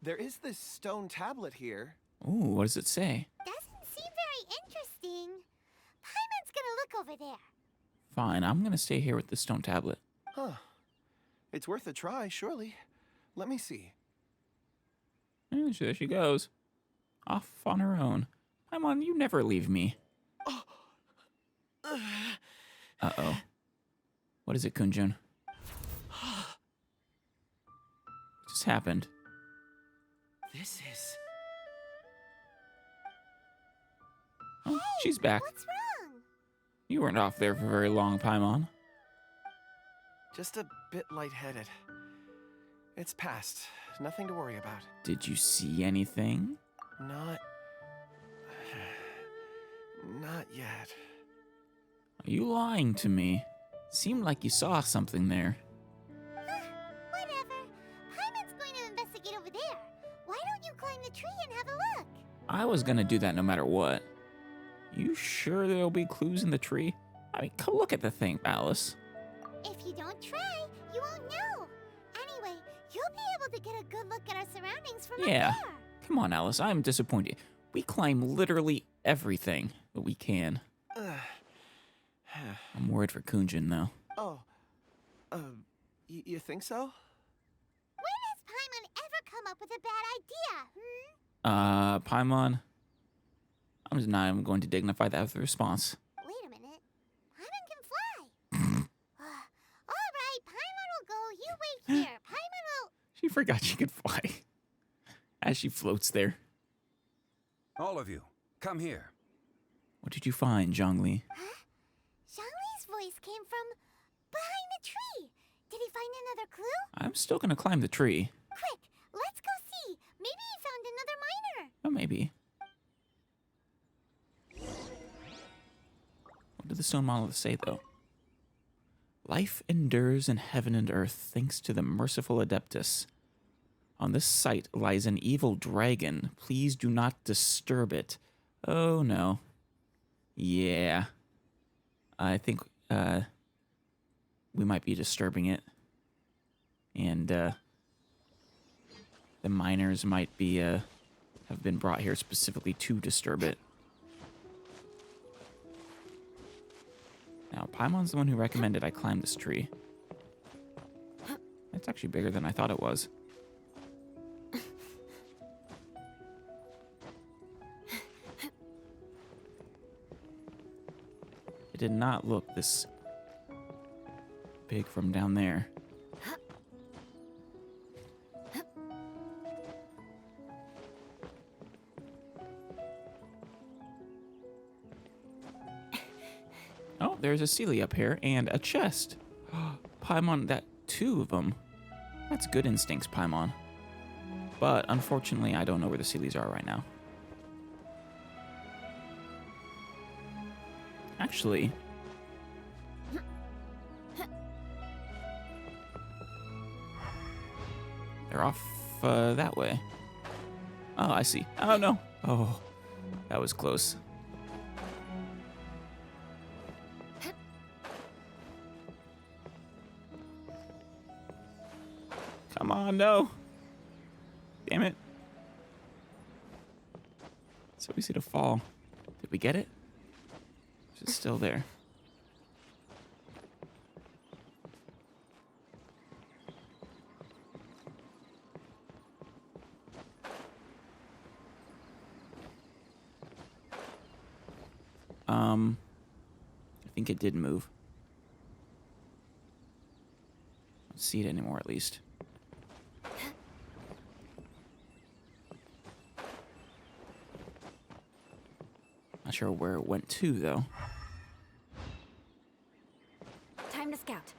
there is this stone tablet here. Ooh, what does it say? Doesn't seem very interesting. Paimon's gonna look over there. Fine, I'm gonna stay here with the stone tablet. Huh. It's worth a try, surely. Let me see. And there she goes. Off on her own. Paimon, you never leave me. Uh-oh. What is it, Kunjun? What just happened? This is... Oh, she's back. What's wrong? You weren't off there for very long, Paimon. just a bit lightheaded. It's past. Nothing to worry about. Did you see anything? Not yet. Are you lying to me? Seemed like you saw something there. Whatever. Paimon's going to investigate over there. Why don't you climb the tree and have a look? I was gonna do that no matter what. You sure there'll be clues in the tree? I mean, come look at the thing, Alice. If you don't try, you won't know. Anyway, you'll be able to get a good look at our surroundings from Yeah. up there. Come on, Alice, I'm disappointed. We climb literally everything that we can. I'm worried for Kunjin, though. Oh. You think so? When has Paimon ever come up with a bad idea, Paimon, I'm just not even going to dignify that with a response. Wait a minute. Paimon can fly. All right, Paimon will go. You wait here. Paimon will... She forgot she could fly. As she floats there. All of you, come here. What did you find, Zhongli? Huh? Zhongli's voice came from behind the tree. Did he find another clue? I'm still gonna climb the tree. Quick, let's go see. Maybe he found another miner. Oh, maybe. What did the stone monolith say, though? Life endures in heaven and earth thanks to the merciful Adeptus. On this site lies an evil dragon. Please do not disturb it. Oh, no. Yeah. I think, we might be disturbing it. And, the miners might be, have been brought here specifically to disturb it. Now, Paimon's the one who recommended I climb this tree. It's actually bigger than I thought it was. It did not look this big from down there. Oh, there's a Sealy up here and a chest. Paimon, that 2 of them. That's good instincts, Paimon. But unfortunately, I don't know where the Sealies are right now. Actually, they're off that way. Oh, I see. Oh, no. Oh, that was close. Come on, no. Damn it. So easy to fall. Did we get it? Is it still there? I think it did move. I don't see it anymore, at least. Not sure where it went to, though. Time to scout.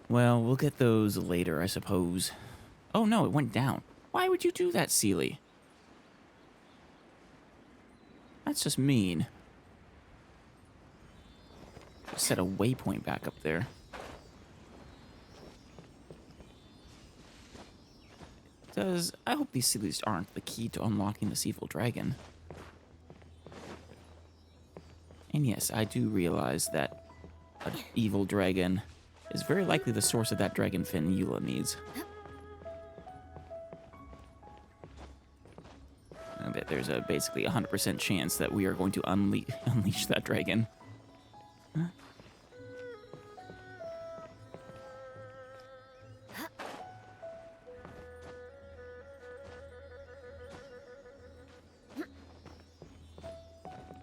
Well, we'll get those later, I suppose. Oh no, it went down. Why would you do that, Seely? That's just mean. Just set a waypoint back up there. I hope these Seelies aren't the key to unlocking this evil dragon. And yes, I do realize that an evil dragon is very likely the source of that dragon fin Eula needs. I bet there's a basically 100% chance that we are going to unleash that dragon. Huh?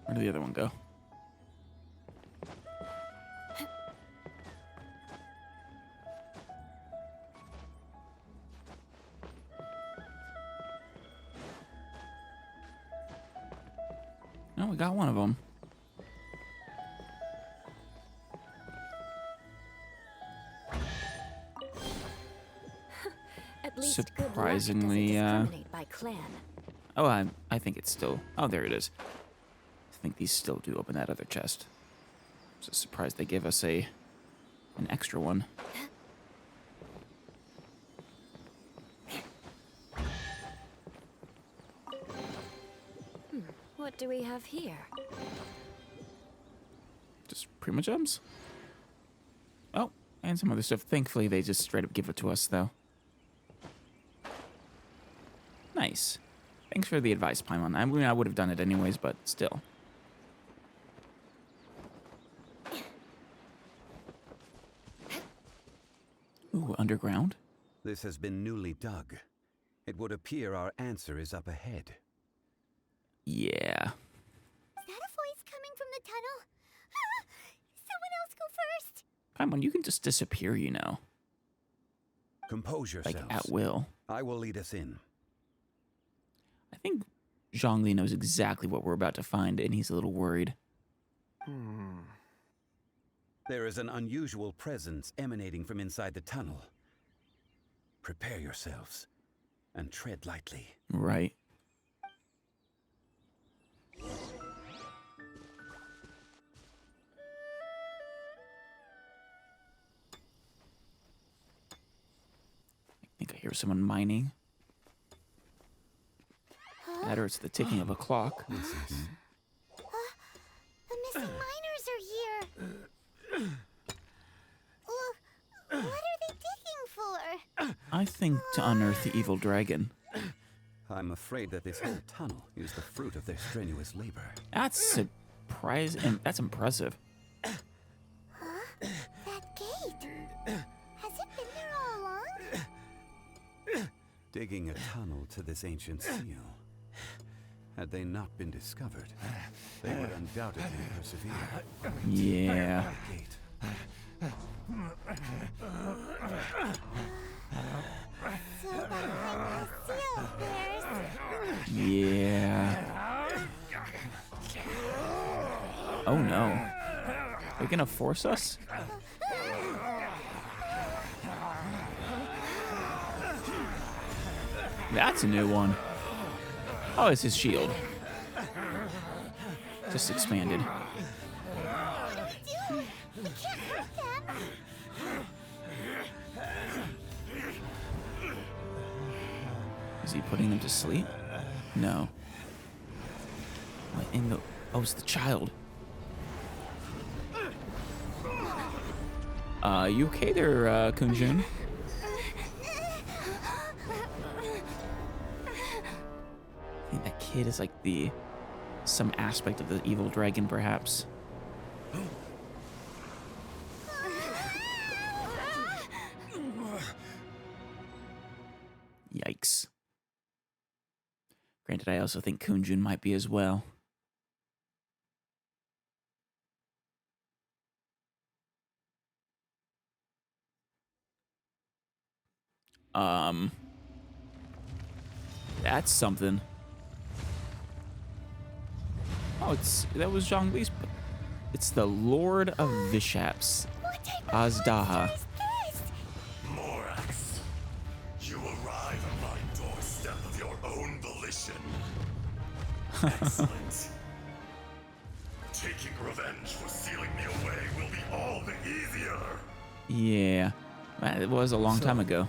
Where did the other one go? Oh, we got one of them. At least Surprisingly, good luck doesn't discriminate by clan. Oh, I think it's still... Oh, there it is. I think these still do open that other chest. I'm just surprised they gave us an extra one. What do we have here? Just Prima Gems? Oh, and some other stuff. Thankfully, they just straight up give it to us, though. Nice. Thanks for the advice, Paimon. I mean, I would have done it anyways, but still. Ooh, underground? This has been newly dug. It would appear our answer is up ahead. Yeah. Is that a voice coming from the tunnel? Someone else go first. Paimon, you can just disappear, you know. Compose yourselves. Like, at will. I will lead us in. I think Zhongli knows exactly what we're about to find, and he's a little worried. There is an unusual presence emanating from inside the tunnel. Prepare yourselves, and tread lightly. Right. I think I hear someone mining. That or it's the ticking of a clock. The missing miners are here. What are they digging for? I think to unearth the evil dragon. I'm afraid that this whole tunnel is the fruit of their strenuous labor. That's surprising. That's impressive. That gate. Has it been there all along? Digging a tunnel to this ancient seal. Had they not been discovered, they would undoubtedly persevere. Yeah. Gate. So behind the seal there's... Yeah. Oh no. They're gonna force us? That's a new one. Oh, it's his shield. Just expanded. What are we doing? We can't hurt them. Is he putting them to sleep? No. What in the... Oh, it's the child. You okay there, Kunjun? I think that kid is like some aspect of the evil dragon, perhaps. Yikes. Granted, I also think Kunjun might be as well. That's something. Oh, that was Zhongli's It's the Lord of Vishaps, What type of Azhdaha. monster is this? Morax, you arrive at my doorstep of your own volition. Excellent. Taking revenge for sealing me away will be all the easier. Yeah, man, it was a long time ago.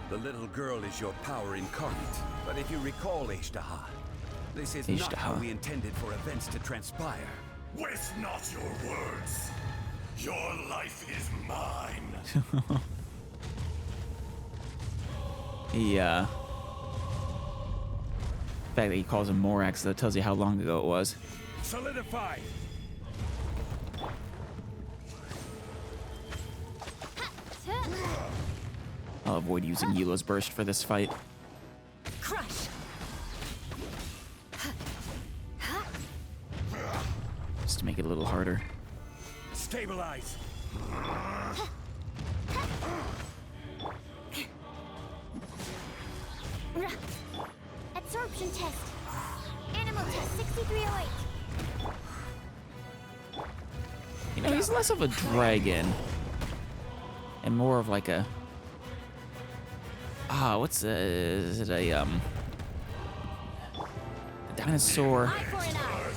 The little girl is your power incarnate. But if you recall, Azhdaha, this is not how Azhdaha. we intended for events to transpire. Waste not your words. Your life is mine. He, the fact that he calls him Morax, that tells you how long ago it was. Solidify. I'll avoid using Eula's burst for this fight. Crush. Just to make it a little harder. Stabilize. Absorption test. Animal test 6308. You know, he's less of a dragon and more of like a is it a dinosaur Eye for an eye.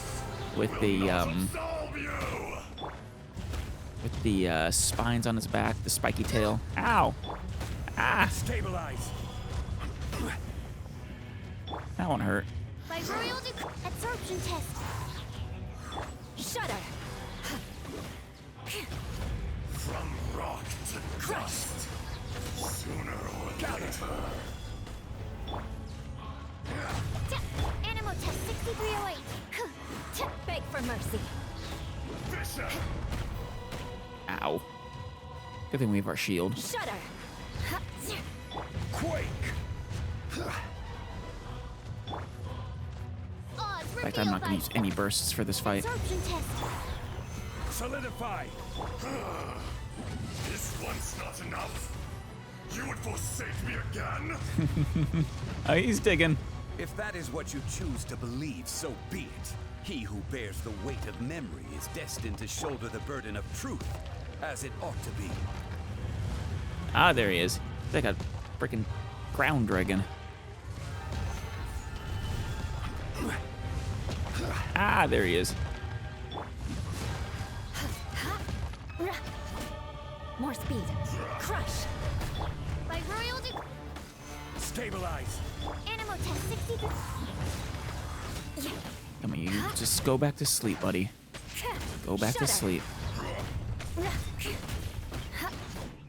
with the spines on his back, the spiky tail. Ow! Ah! Stabilize. That one hurt. By royal absorption test. Shudder. From rock to dust. Sooner or later. Animal test 6308. Beg for mercy. Bishop. Ow. Good thing we have our shield. Shudder. Quake. Odds In fact, I'm not going to use any bursts for this fight. Absorption test. Solidify. Is once not enough? You would forsake me again? Oh, he's digging. If that is what you choose to believe, so be it. He who bears the weight of memory is destined to shoulder the burden of truth, as it ought to be. Ah, there he is. He's like a freaking ground dragon. Ah, there he is. More speed. Crush. By royal Stabilize. Animal test 63. Come on, you just go back to sleep, buddy. Go back to Shudder. sleep.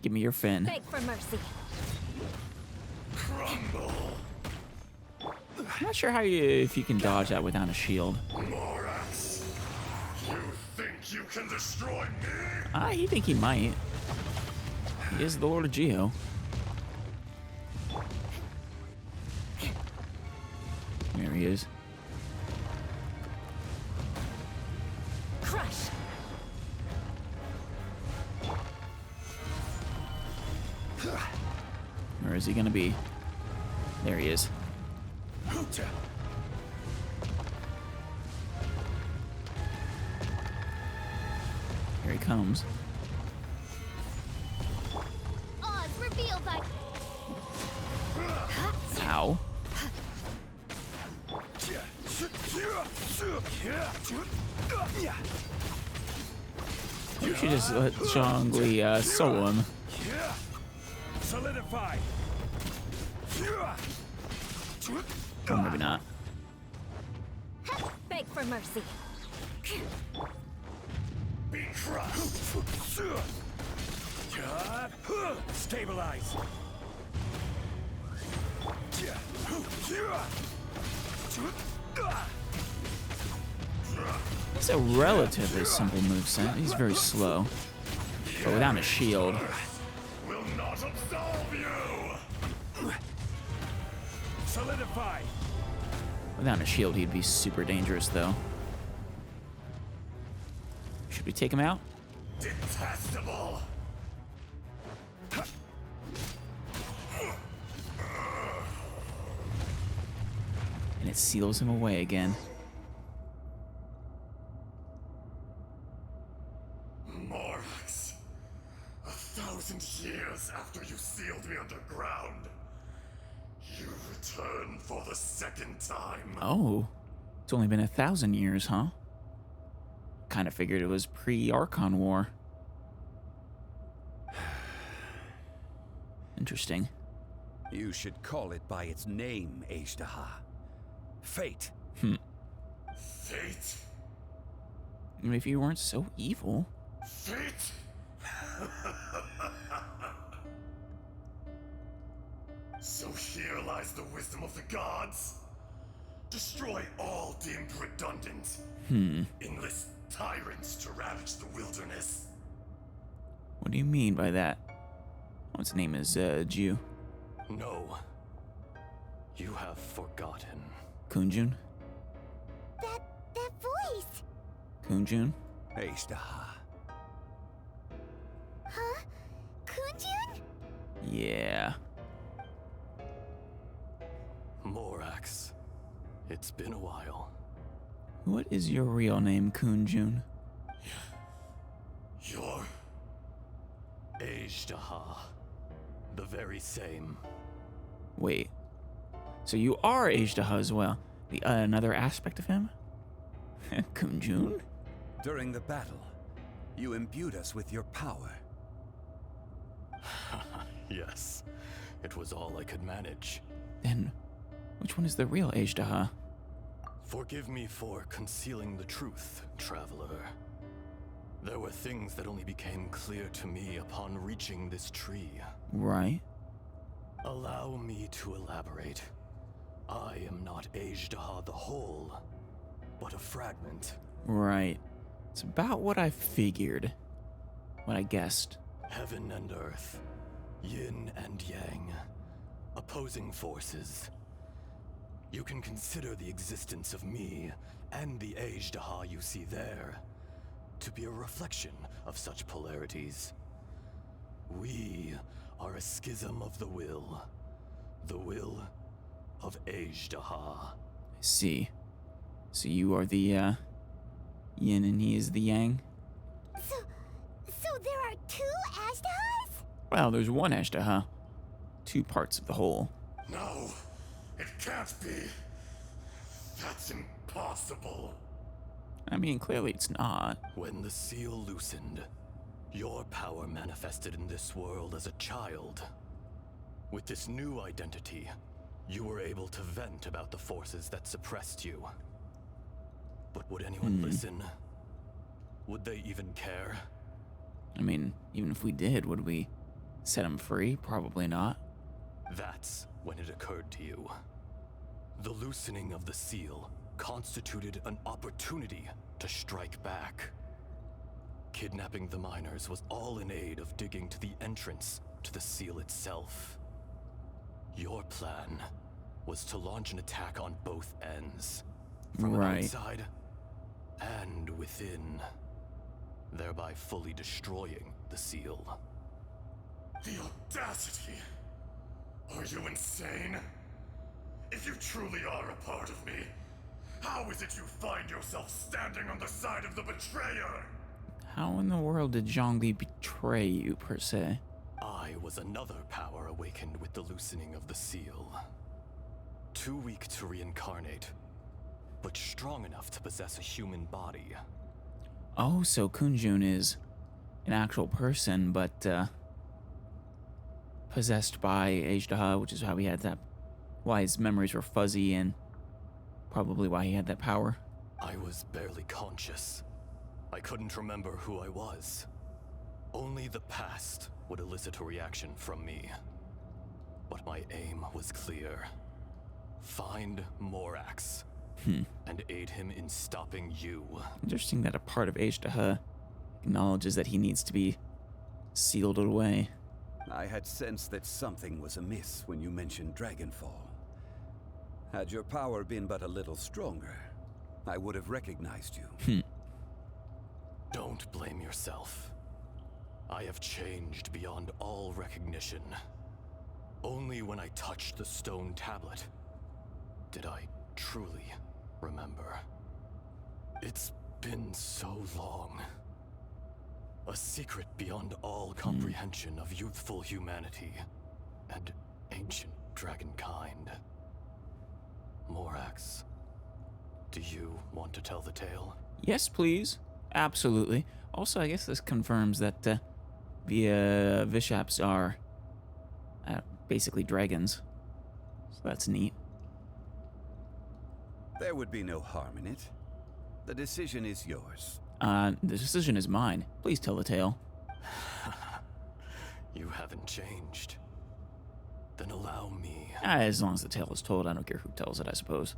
Give me your fin. Beg for mercy. Crumble. I'm not sure if you can dodge that without a shield. Morax. You think you can destroy me? I think he might. He is the Lord of Geo. There he is. Crush. Where is he gonna be? There he is. Here he comes. Odds revealed by Ow. You should just let Zhongli solo him. Solidify. Or maybe not. Beg for mercy. Be crushed. Stabilize. It's a relatively simple moveset. He's very slow. But without a shield, Will not absolve you. Solidify. without a shield, he'd be super dangerous, though. Should we take him out? Detestable. And it seals him away again. for the second time. Oh, it's only been 1,000 years, huh? Kind of figured it was pre-Archon War. Interesting. You should call it by its name, Azhdaha. Fate. Fate? If you weren't so evil. Fate? So here lies the wisdom of the gods. Destroy all deemed redundant. Enlist tyrants to ravage the wilderness. What do you mean by that? What's name is, Jew? No. You have forgotten. Kunjun? That voice. Kunjun? Azhdaha. Huh? Kunjun? Yeah. Morax. It's been a while. What is your real name, Kunjun? You're... Azhdaha. The very same. Wait. So you are Azhdaha as well? The another aspect of him? Kunjun? During the battle, you imbued us with your power. Yes. It was all I could manage. Then, which one is the real Azhdaha? Forgive me for concealing the truth, traveler. There were things that only became clear to me upon reaching this tree. Right. Allow me to elaborate. I am not Azhdaha the whole, but a fragment. Right. It's about what I figured. What I guessed. Heaven and earth, yin and yang, opposing forces. You can consider the existence of me and the Azhdaha you see there to be a reflection of such polarities. We are a schism of the will of Azhdaha. I see. So you are the, yin and he is the yang? So there are two Azhdahas? Well, there's one Azhdaha. Two parts of the whole. No, it can't be. That's impossible. I mean, clearly it's not. When the seal loosened, your power manifested in this world as a child. With this new identity, you were able to vent about the forces that suppressed you. But would anyone listen? Would they even care? I mean, even if we did, would we set him free? Probably not. That's when it occurred to you. The loosening of the seal constituted an opportunity to strike back. Kidnapping the miners was all in aid of digging to the entrance to the seal itself. Your plan was to launch an attack on both ends, from Right. outside and within, thereby fully destroying the seal. The audacity! Are you insane? If you truly are a part of me, how is it you find yourself standing on the side of the betrayer? How in the world did Zhongli betray you, per se? I was another power awakened with the loosening of the seal. Too weak to reincarnate, but strong enough to possess a human body. Oh, so Kunjun is an actual person, but, possessed by Azhdaha, which is how he had that, why his memories were fuzzy and probably why he had that power. I was barely conscious. I couldn't remember who I was. Only the past would elicit a reaction from me. But my aim was clear. Find Morax and aid him in stopping you. Interesting that a part of Azhdaha acknowledges that he needs to be sealed away. I had sensed that something was amiss when you mentioned Dragonfall. Had your power been but a little stronger, I would have recognized you. Don't blame yourself. I have changed beyond all recognition. Only when I touched the stone tablet did I truly remember. It's been so long. A secret beyond all comprehension of youthful humanity and ancient dragonkind. Morax. Do you want to tell the tale? Yes, please. Absolutely. Also, I guess this confirms that the Vishaps are basically dragons. So that's neat. There would be no harm in it. The decision is yours. The decision is mine. Please tell the tale. You haven't changed. Then allow me. As long as the tale is told, I don't care who tells it, I suppose.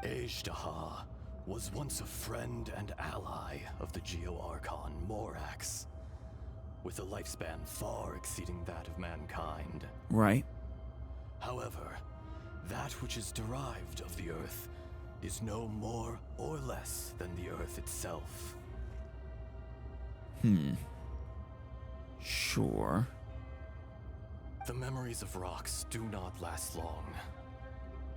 Azhdaha was once a friend and ally of the Geo-Archon Morax, with a lifespan far exceeding that of mankind. Right. However, that which is derived of the Earth is no more or less than the Earth itself. Sure. The memories of rocks do not last long.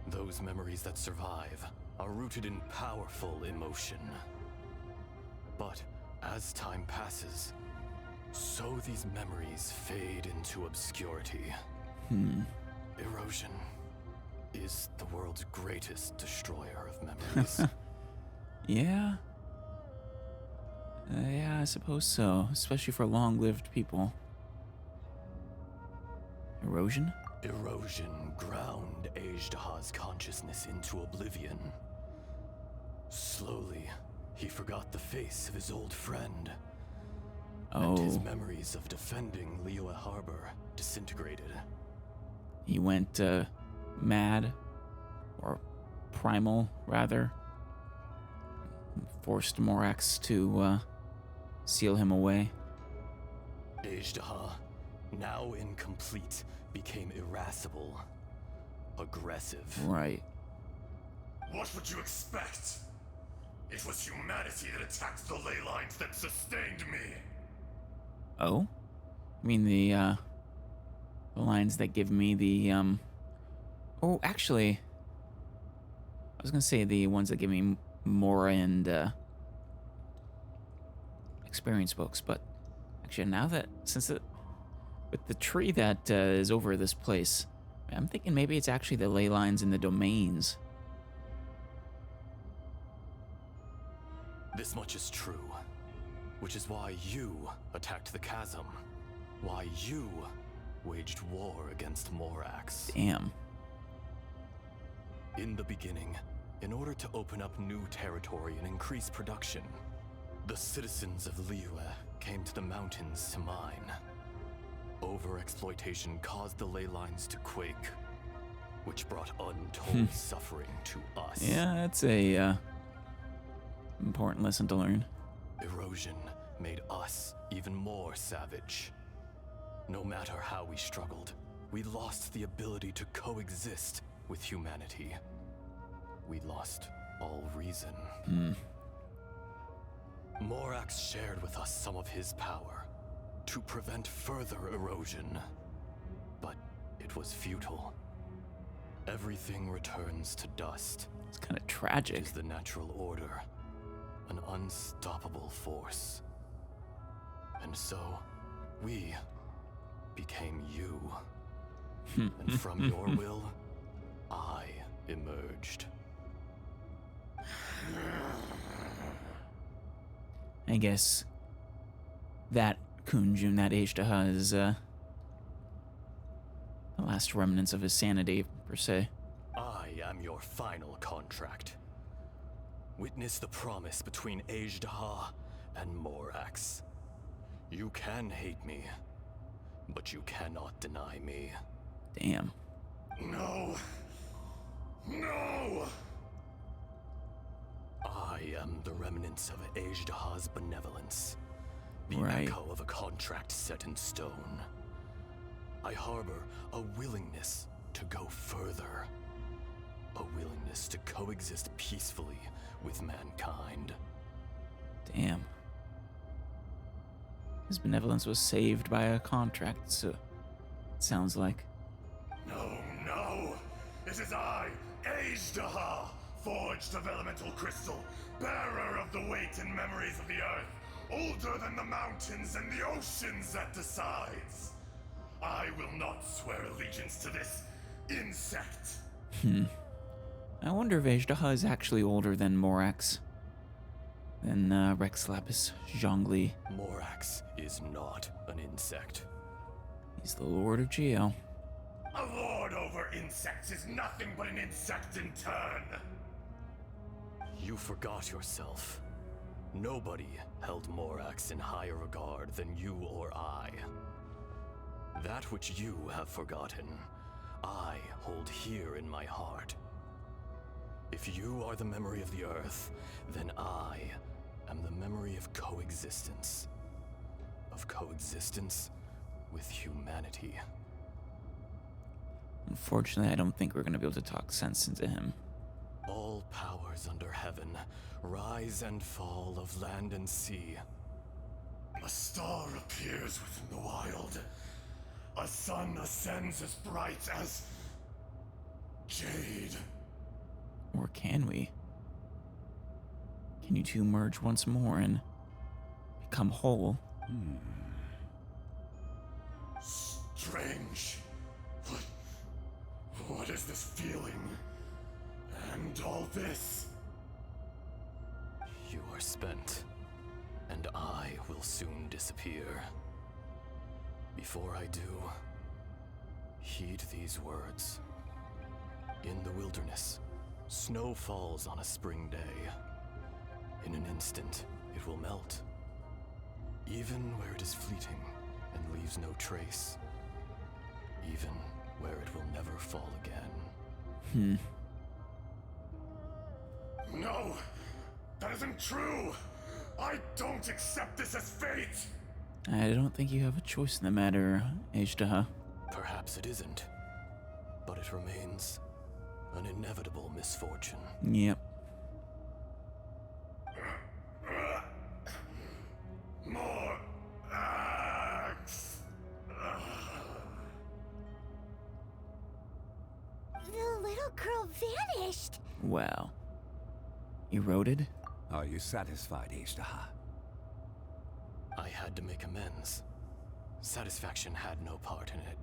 Those memories that survive are rooted in powerful emotion. But as time passes, so these memories fade into obscurity. Erosion is the world's greatest destroyer of memories. Yeah. Yeah, I suppose so. Especially for long-lived people. Erosion? Erosion ground Azhdaha's consciousness into oblivion. Slowly, he forgot the face of his old friend. And his memories of defending Liyue Harbor disintegrated. He went, mad. Or primal, rather. Forced Morax to, seal him away. Azhdaha, now incomplete, became irascible. Aggressive. Right. What would you expect? It was humanity that attacked the ley lines that sustained me. Oh? I mean the lines that give me the, Oh, actually... I was gonna say the ones that give me Mora and, experience books, but... Actually, now that... With the tree that is over this place, I'm thinking maybe it's actually the ley lines and the domains. This much is true, which is why you attacked the chasm, why you waged war against Morax. Damn. In the beginning, in order to open up new territory and increase production, the citizens of Liyue came to the mountains to mine. Overexploitation caused the ley lines to quake, which brought untold suffering to us. Yeah, that's a important lesson to learn. Erosion made us even more savage. No matter how we struggled, we lost the ability to coexist with humanity. We lost all reason. Morax shared with us some of his power to prevent further erosion, but it was futile. Everything returns to dust. It's kind of tragic. It is the natural order, an unstoppable force. And so, we became you. And from your will, I emerged. I guess that Kunjun, that Azhdaha, is the last remnants of his sanity, per se. I am your final contract. Witness the promise between Azhdaha and Morax. You can hate me, but you cannot deny me. Damn. No. No! I am the remnants of Azhdaha's benevolence. The Right. echo of a contract set in stone. I harbor a willingness to go further. A willingness to coexist peacefully with mankind. Damn. His benevolence was saved by a contract, so it sounds like. No! It is I, Azhdaha, forged of elemental crystal, bearer of the weight and memories of the earth, older than the mountains and the oceans that decides. I will not swear allegiance to this insect. I wonder if Azhdaha is actually older than Morax. Than Rex Lapis Zhongli. Morax is not an insect. He's the Lord of Geo. A lord over insects is nothing but an insect in turn. You forgot yourself. Nobody held Morax in higher regard than you or I. That which you have forgotten, I hold here in my heart. If you are the memory of the Earth, then I am the memory of coexistence. Of coexistence with humanity. Unfortunately, I don't think we're going to be able to talk sense into him. All powers under heaven, rise and fall of land and sea. A star appears within the wild. A sun ascends as bright as jade. Or can we? Can you two merge once more and become whole? Strange. What is this feeling? And all this? You are spent, and I will soon disappear. Before I do, heed these words. In the wilderness, snow falls on a spring day. In an instant, it will melt. Even where it is fleeting and leaves no trace. Even where it will never fall again. No! That isn't true! I don't accept this as fate! I don't think you have a choice in the matter, Azhdaha. Perhaps it isn't, but it remains an inevitable misfortune. Yep. More axe! The little girl vanished. Wow. Eroded? Are you satisfied, Azhdaha? I had to make amends. Satisfaction had no part in it.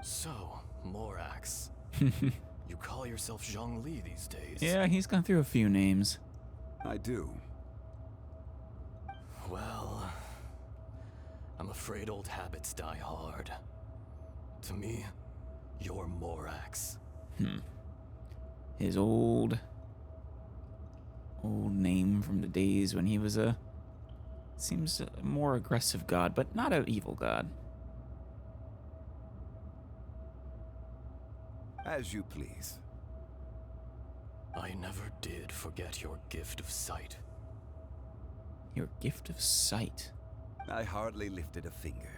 So, Morax. You call yourself Zhongli these days? Yeah, he's gone through a few names. I do. Well, I'm afraid old habits die hard. To me, you're Morax. His old name from the days when he was seems a more aggressive god, but not an evil god. As you please. I never did forget your gift of sight. Your gift of sight? I hardly lifted a finger.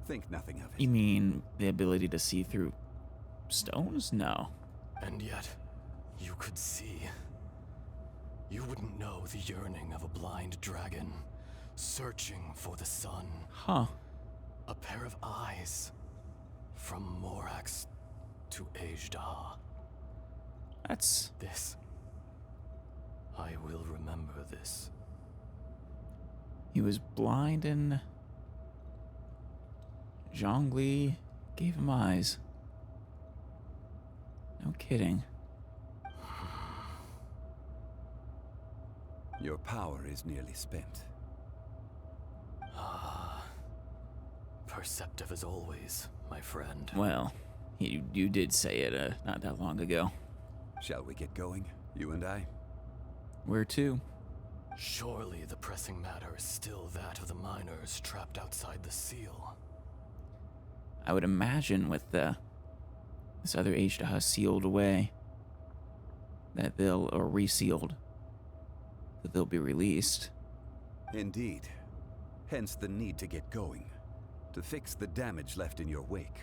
Think nothing of it. You mean the ability to see through stones? No. And yet, you could see. You wouldn't know the yearning of a blind dragon, searching for the sun. Huh. A pair of eyes. From Morax to Azhdaha. That's... This. I will remember this. He was blind and... Zhongli gave him eyes. No kidding. Your power is nearly spent. Perceptive as always, my friend. Well, you did say it not that long ago. Shall we get going, you and I? Where to? Surely the pressing matter is still that of the miners trapped outside the seal. I would imagine with this other Azhdaha sealed away, that they'll, or resealed, that they'll be released. Indeed. Hence the need to get going. To fix the damage left in your wake.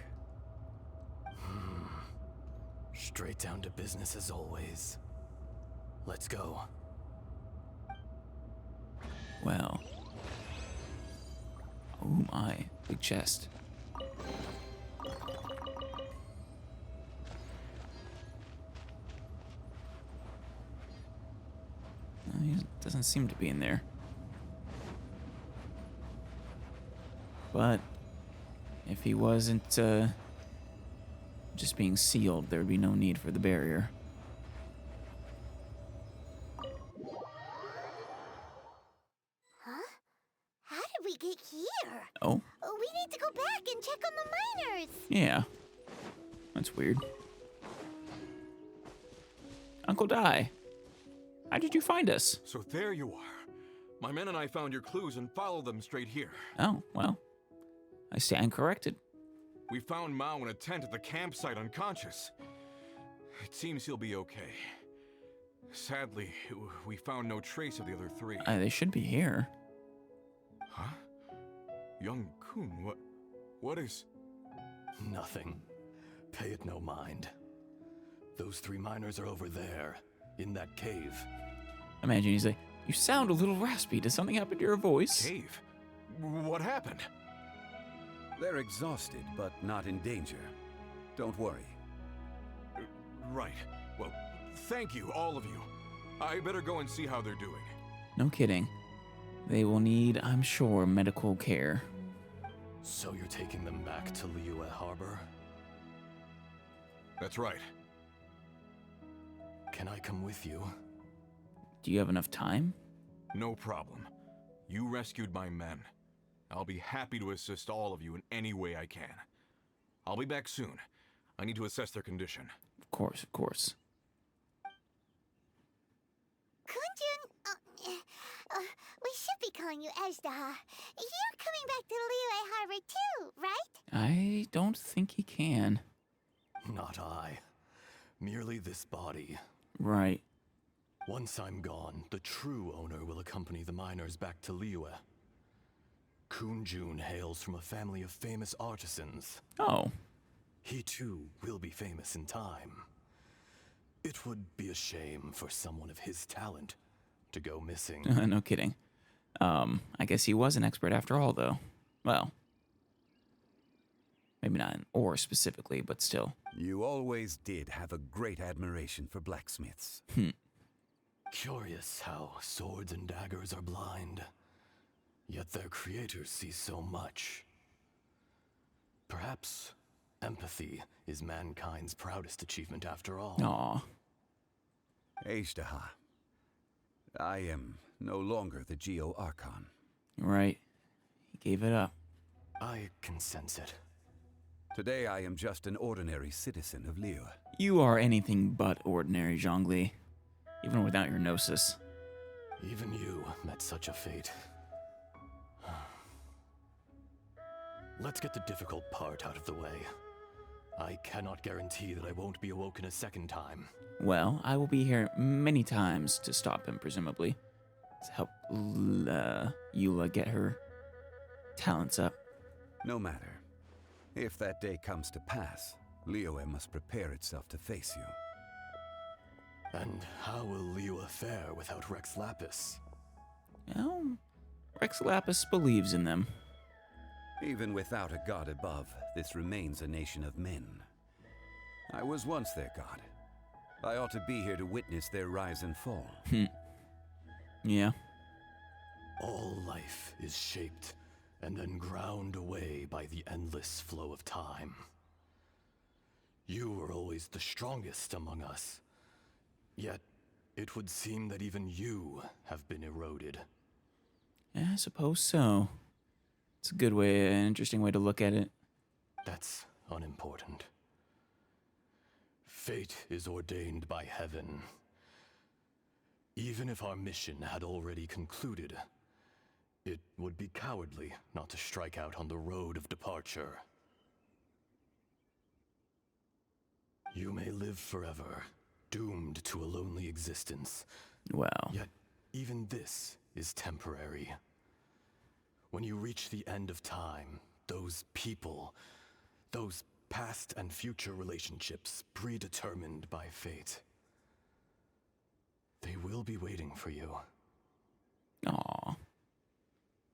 Straight down to business as always. Let's go. Well. Oh my, big chest. He doesn't seem to be in there. But if he wasn't just being sealed, there would be no need for the barrier. Huh? How did we get here? Oh? We need to go back and check on the miners. Yeah. That's weird. Uncle Dai, how did you find us? So there you are. My men and I found your clues and followed them straight here. Oh, well, I stand corrected. We found Mao in a tent at the campsite unconscious. It seems he'll be okay. Sadly, we found no trace of the other three. They should be here. Huh? Young Kun, what is... Nothing. Pay it no mind. Those 3 miners are over there, in that cave. Imagine he's like, you sound a little raspy. Does something happen to your voice? Cave? What happened? They're exhausted, but not in danger. Don't worry. Right. Well, thank you, all of you. I better go and see how they're doing. No kidding. They will need, I'm sure, medical care. So you're taking them back to Liyue Harbor? That's right. Can I come with you? Do you have enough time? No problem. You rescued my men. I'll be happy to assist all of you in any way I can. I'll be back soon. I need to assess their condition. Of course, of course. Kunjun, we should be calling you Azhdaha. You're coming back to Liyue Harbor too, right? I don't think he can. Not I. Merely this body. Right. Once I'm gone, the true owner will accompany the miners back to Liyue. Kunjun hails from a family of famous artisans. Oh. He too will be famous in time. It would be a shame for someone of his talent to go missing. No kidding. I guess he was an expert after all, though. Well, maybe not in ore specifically, but still. You always did have a great admiration for blacksmiths. Curious how swords and daggers are blind, yet their creators see so much. Perhaps empathy is mankind's proudest achievement after all. Aw. Azhdaha, I am no longer the Geo Archon. Right. He gave it up. I can sense it. Today I am just an ordinary citizen of Liyue. You are anything but ordinary, Zhongli. Even without your gnosis. Even you met such a fate. Let's get the difficult part out of the way. I cannot guarantee that I won't be awoken a second time. Well, I will be here many times to stop him, presumably. To help Eula get her talents up. No matter. If that day comes to pass, Liyue must prepare itself to face you. And how will Liyue fare without Rex Lapis? Well, Rex Lapis believes in them. Even without a god above, this remains a nation of men. I was once their god. I ought to be here to witness their rise and fall. Yeah. All life is shaped and then ground away by the endless flow of time. You were always the strongest among us. Yet, it would seem that even you have been eroded. Yeah, I suppose so. It's a good way, an interesting way to look at it. That's unimportant. Fate is ordained by heaven. Even if our mission had already concluded, it would be cowardly not to strike out on the road of departure. You may live forever, doomed to a lonely existence. Well. Yet, even this is temporary. When you reach the end of time, those people, those past and future relationships predetermined by fate, they will be waiting for you. Aw.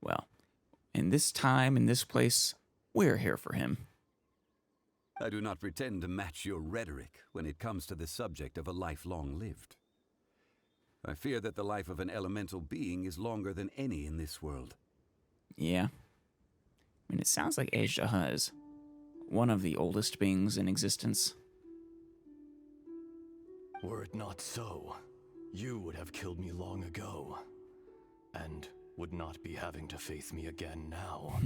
Well, in this time, in this place, we're here for him. I do not pretend to match your rhetoric when it comes to the subject of a life long lived. I fear that the life of an elemental being is longer than any in this world. Yeah. I mean, it sounds like Azhdaha is one of the oldest beings in existence. Were it not so, you would have killed me long ago, and would not be having to face me again now.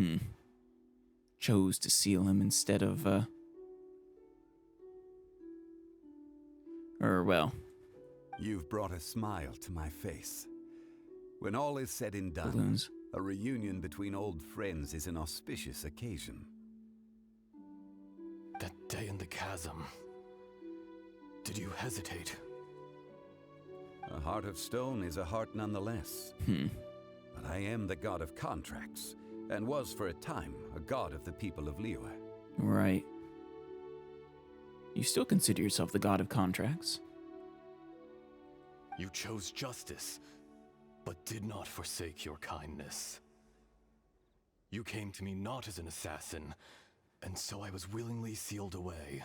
Chose to seal him instead of, well. You've brought a smile to my face. When all is said and done, Balloons. a reunion between old friends is an auspicious occasion. That day in the chasm, did you hesitate? A heart of stone is a heart nonetheless. But I am the god of contracts, and was for a time a god of the people of Liyue. Right. You still consider yourself the god of contracts? You chose justice, but did not forsake your kindness. You came to me not as an assassin, and so I was willingly sealed away.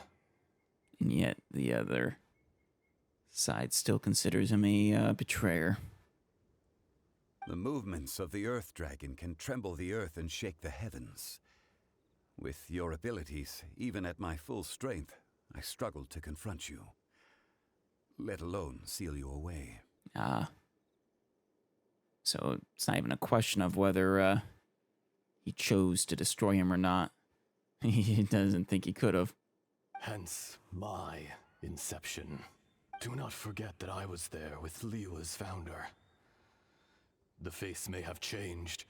And yet the other side still considers him a betrayer. The movements of the Earth Dragon can tremble the earth and shake the heavens. With your abilities, even at my full strength, I struggled to confront you. Let alone seal you away. So it's not even a question of whether he chose to destroy him or not. He doesn't think he could have. Hence my inception. Do not forget that I was there with Liyue's founder. The face may have changed,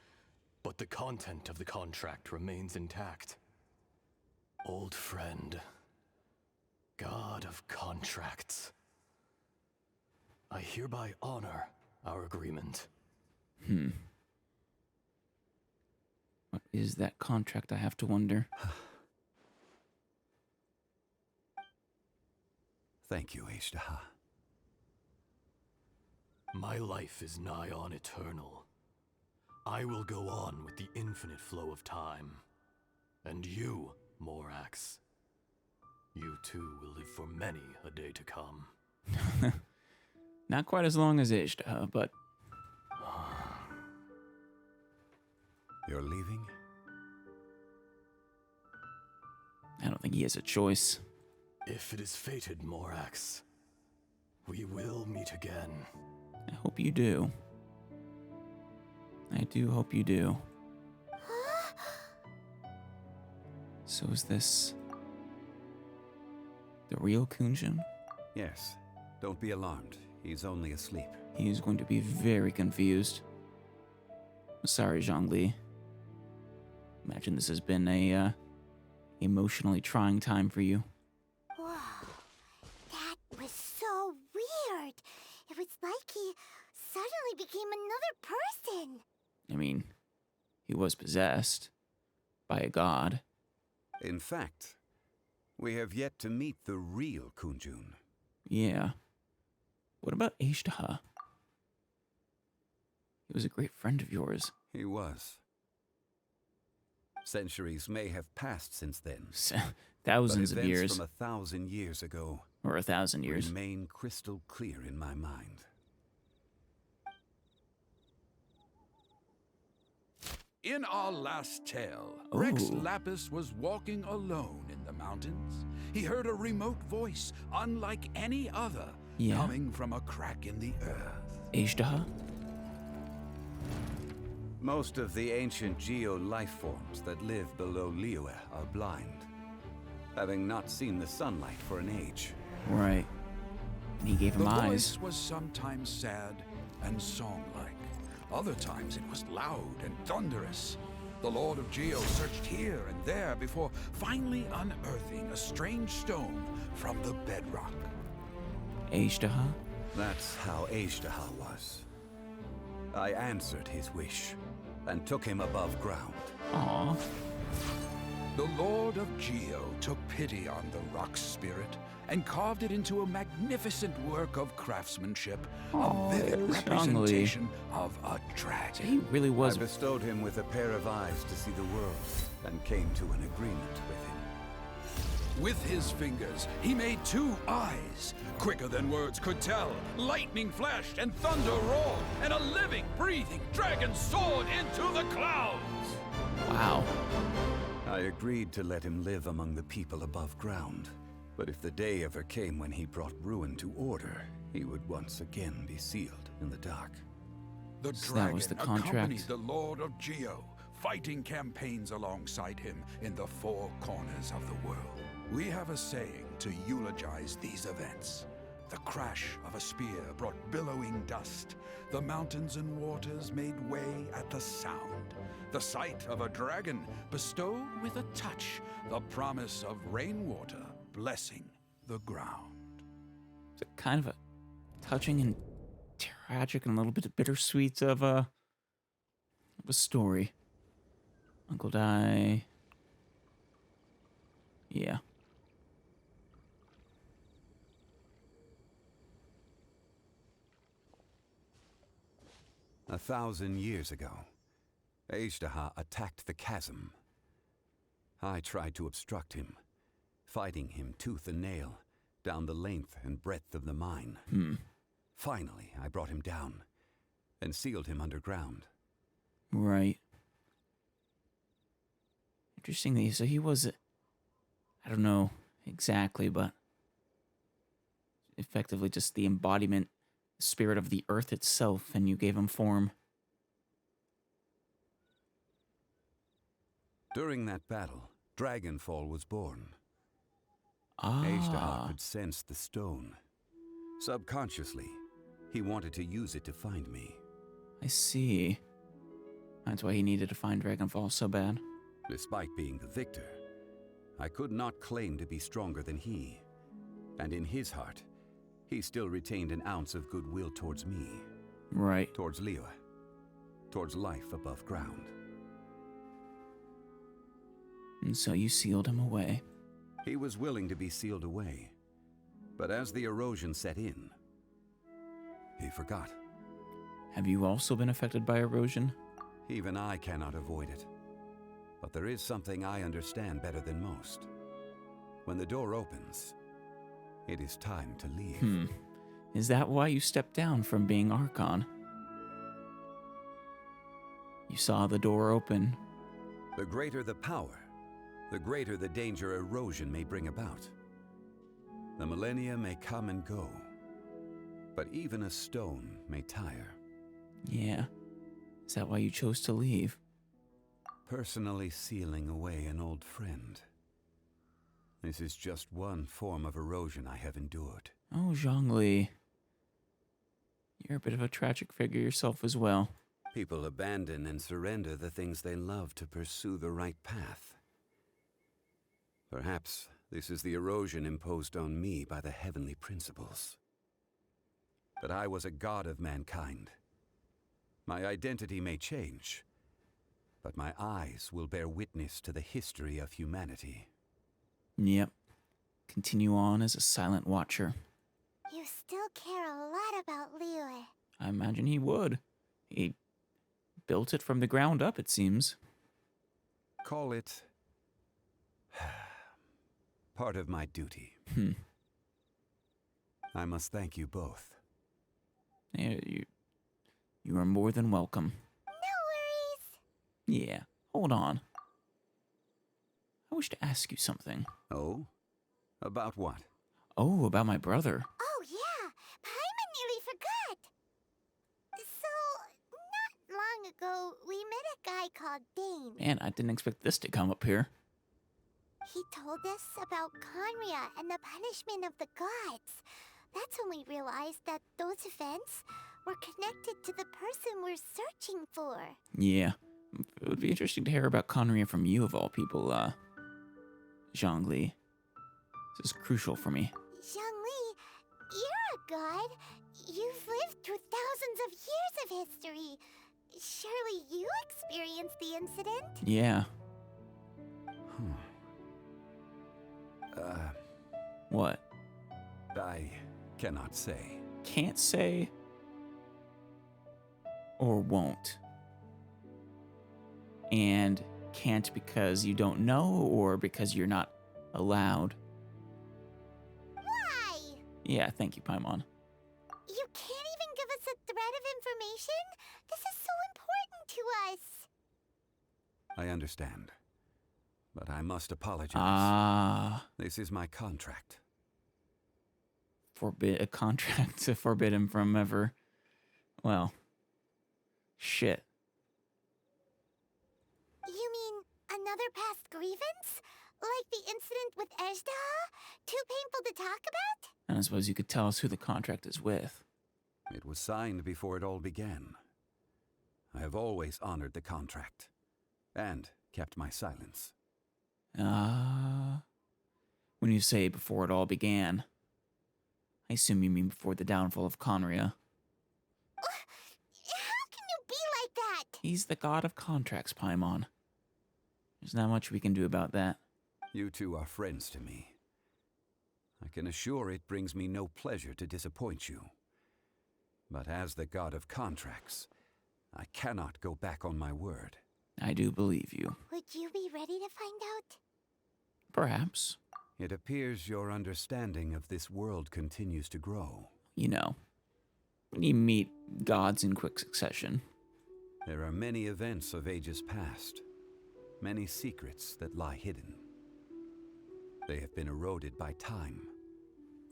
but the content of the contract remains intact. Old friend, god of contracts. I hereby honor our agreement. What is that contract, I have to wonder? Thank you, Azhdaha. My life is nigh on eternal. I will go on with the infinite flow of time. And you, Morax, you too will live for many a day to come. Not quite as long as Azhdaha, but... You're leaving? I don't think he has a choice. If it is fated, Morax, we will meet again. I hope you do. I do hope you do. So is this... the real Kunjun? Yes. Don't be alarmed. He's only asleep. He is going to be very confused. Sorry, Zhongli. Imagine this has been a emotionally trying time for you. Whoa, that was so weird. It was like he suddenly became another person. I mean, he was possessed by a god. In fact, we have yet to meet the real Kunjun. Yeah. What about Azhdaha? He was a great friend of yours. He was. Centuries may have passed since then. Thousands but of events years. from 1,000 years ago Or 1,000 years. remain crystal clear in my mind. In our last tale, Rex Ooh. Lapis was walking alone in the mountains. He heard a remote voice, unlike any other, coming from a crack in the earth. Azhdaha? Most of the ancient geo life forms that live below Liyue are blind, having not seen the sunlight for an age. Right. And he gave him The eyes. voice was sometimes sad and song-like. Other times it was loud and thunderous. The Lord of Geo searched here and there before finally unearthing a strange stone from the bedrock. Azhdaha? That's how Azhdaha was. I answered his wish and took him above ground. Aww. The Lord of Geo took pity on the rock spirit and carved it into a magnificent work of craftsmanship, a vivid representation of a dragon. He really was. I bestowed him with a pair of eyes to see the world and came to an agreement with him. With his fingers, he made 2 eyes, quicker than words could tell. Lightning flashed and thunder roared, and a living, breathing dragon soared into the clouds. Wow. I agreed to let him live among the people above ground. But if the day ever came when he brought ruin to order, he would once again be sealed in the dark. The So dragon that was the accompanied contract. the Lord of Geo, fighting campaigns alongside him in the four corners of the world. We have a saying to eulogize these events. The crash of a spear brought billowing dust. The mountains and waters made way at the sound. The sight of a dragon bestowed with a touch the promise of rainwater blessing the ground. It's a kind of a touching and tragic and a little bit bittersweet of a story. Uncle die. Yeah. A 1,000 years ago, Azhdaha attacked the chasm. I tried to obstruct him, fighting him tooth and nail down the length and breadth of the mine. Finally, I brought him down and sealed him underground. Right. Interesting. So he was, I don't know exactly, but effectively just the embodiment, spirit of the earth itself, and you gave him form. During that battle, Dragonfall was born. Azhdaha could sense the stone. Subconsciously, he wanted to use it to find me. I see. That's why he needed to find Dragonfall so bad. Despite being the victor, I could not claim to be stronger than he. And in his heart, he still retained an ounce of goodwill towards me. Right. Towards Liyue. Towards life above ground. And so you sealed him away. He was willing to be sealed away. But as the erosion set in, he forgot. Have you also been affected by erosion? Even I cannot avoid it. But there is something I understand better than most. When the door opens, it is time to leave. Is that why you stepped down from being Archon? You saw the door open. The greater the power, the greater the danger erosion may bring about. The millennia may come and go, but even a stone may tire. Yeah. Is that why you chose to leave? Personally sealing away an old friend. This is just one form of erosion I have endured. Oh, Zhongli. You're a bit of a tragic figure yourself as well. People abandon and surrender the things they love to pursue the right path. Perhaps this is the erosion imposed on me by the heavenly principles. But I was a god of mankind. My identity may change, but my eyes will bear witness to the history of humanity. Yep. Continue on as a silent watcher. You still care a lot about Liyue. I imagine he would. He built it from the ground up, it seems. Call it part of my duty. I must thank you both. Yeah, you are more than welcome. No worries. Yeah, hold on. I wish to ask you something. Oh? About what? Oh, about my brother. Oh yeah, Paimon nearly forgot. So, not long ago, we met a guy called Dane. Man, I didn't expect this to come up here. He told us about Conria and the punishment of the gods. That's when we realized that those events were connected to the person we're searching for. Yeah. It would be interesting to hear about Conria from you, of all people, Zhongli. This is crucial for me. Zhongli, you're a god. You've lived through thousands of years of history. Surely you experienced the incident? Yeah. What? I cannot say. Can't say? Or won't? And can't because you don't know, or because you're not allowed? Why? Yeah, thank you, Paimon. You can't even give us a thread of information? This is so important to us. I understand. but I must apologize. Ah. This is my contract. A contract to forbid him from ever. Well, shit. You mean another past grievance? Like the incident with Azhdaha? Too painful to talk about? And I suppose you could tell us who the contract is with. It was signed before it all began. I have always honored the contract, and kept my silence. When you say before it all began, I assume you mean before the downfall of Conria. How can you be like that? He's the god of contracts, Paimon. There's not much we can do about that. You two are friends to me. I can assure it brings me no pleasure to disappoint you. But as the god of contracts, I cannot go back on my word. I do believe you. Would you be ready to find out? Perhaps. It appears your understanding of this world continues to grow. You know, when you meet gods in quick succession. There are many events of ages past, many secrets that lie hidden. They have been eroded by time,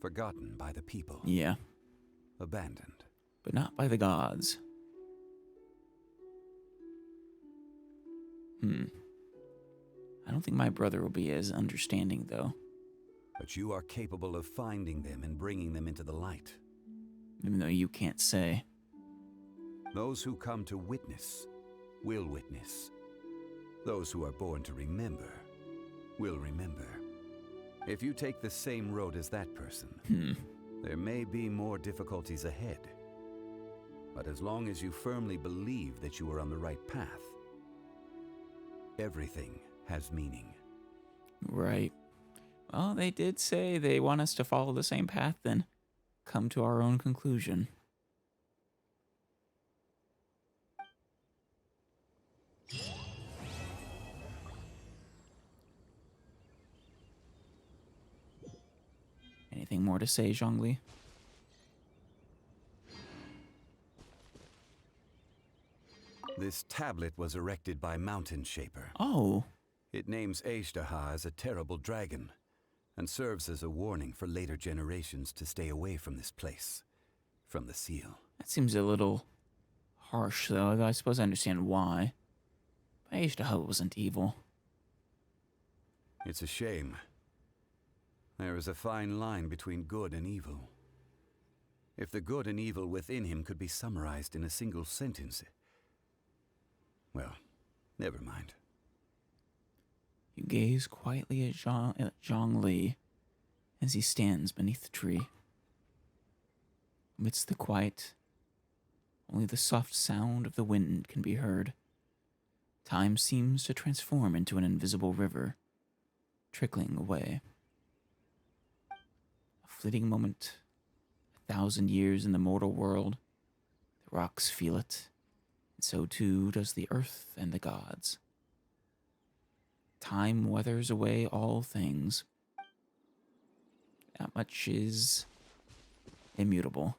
forgotten by the people. Yeah. Abandoned. But not by the gods. I don't think my brother will be as understanding, though. But you are capable of finding them and bringing them into the light. Even though you can't say. Those who come to witness will witness. Those who are born to remember will remember. If you take the same road as that person, there may be more difficulties ahead. But as long as you firmly believe that you are on the right path, everything has meaning. Right. Well, they did say they want us to follow the same path, then come to our own conclusion. Anything more to say, Zhongli? This tablet was erected by Mountain Shaper. Oh. It names Azhdaha as a terrible dragon, and serves as a warning for later generations to stay away from this place, from the seal. That seems a little harsh, though. I suppose I understand why. But Azhdaha wasn't evil. It's a shame. There is a fine line between good and evil. If the good and evil within him could be summarized in a single sentence... Well, never mind. You gaze quietly at Zhongli as he stands beneath the tree. Amidst the quiet, only the soft sound of the wind can be heard. Time seems to transform into an invisible river, trickling away. A fleeting moment, 1,000 years in the mortal world. The rocks feel it, and so too does the earth and the gods. Time weathers away all things. That much is immutable.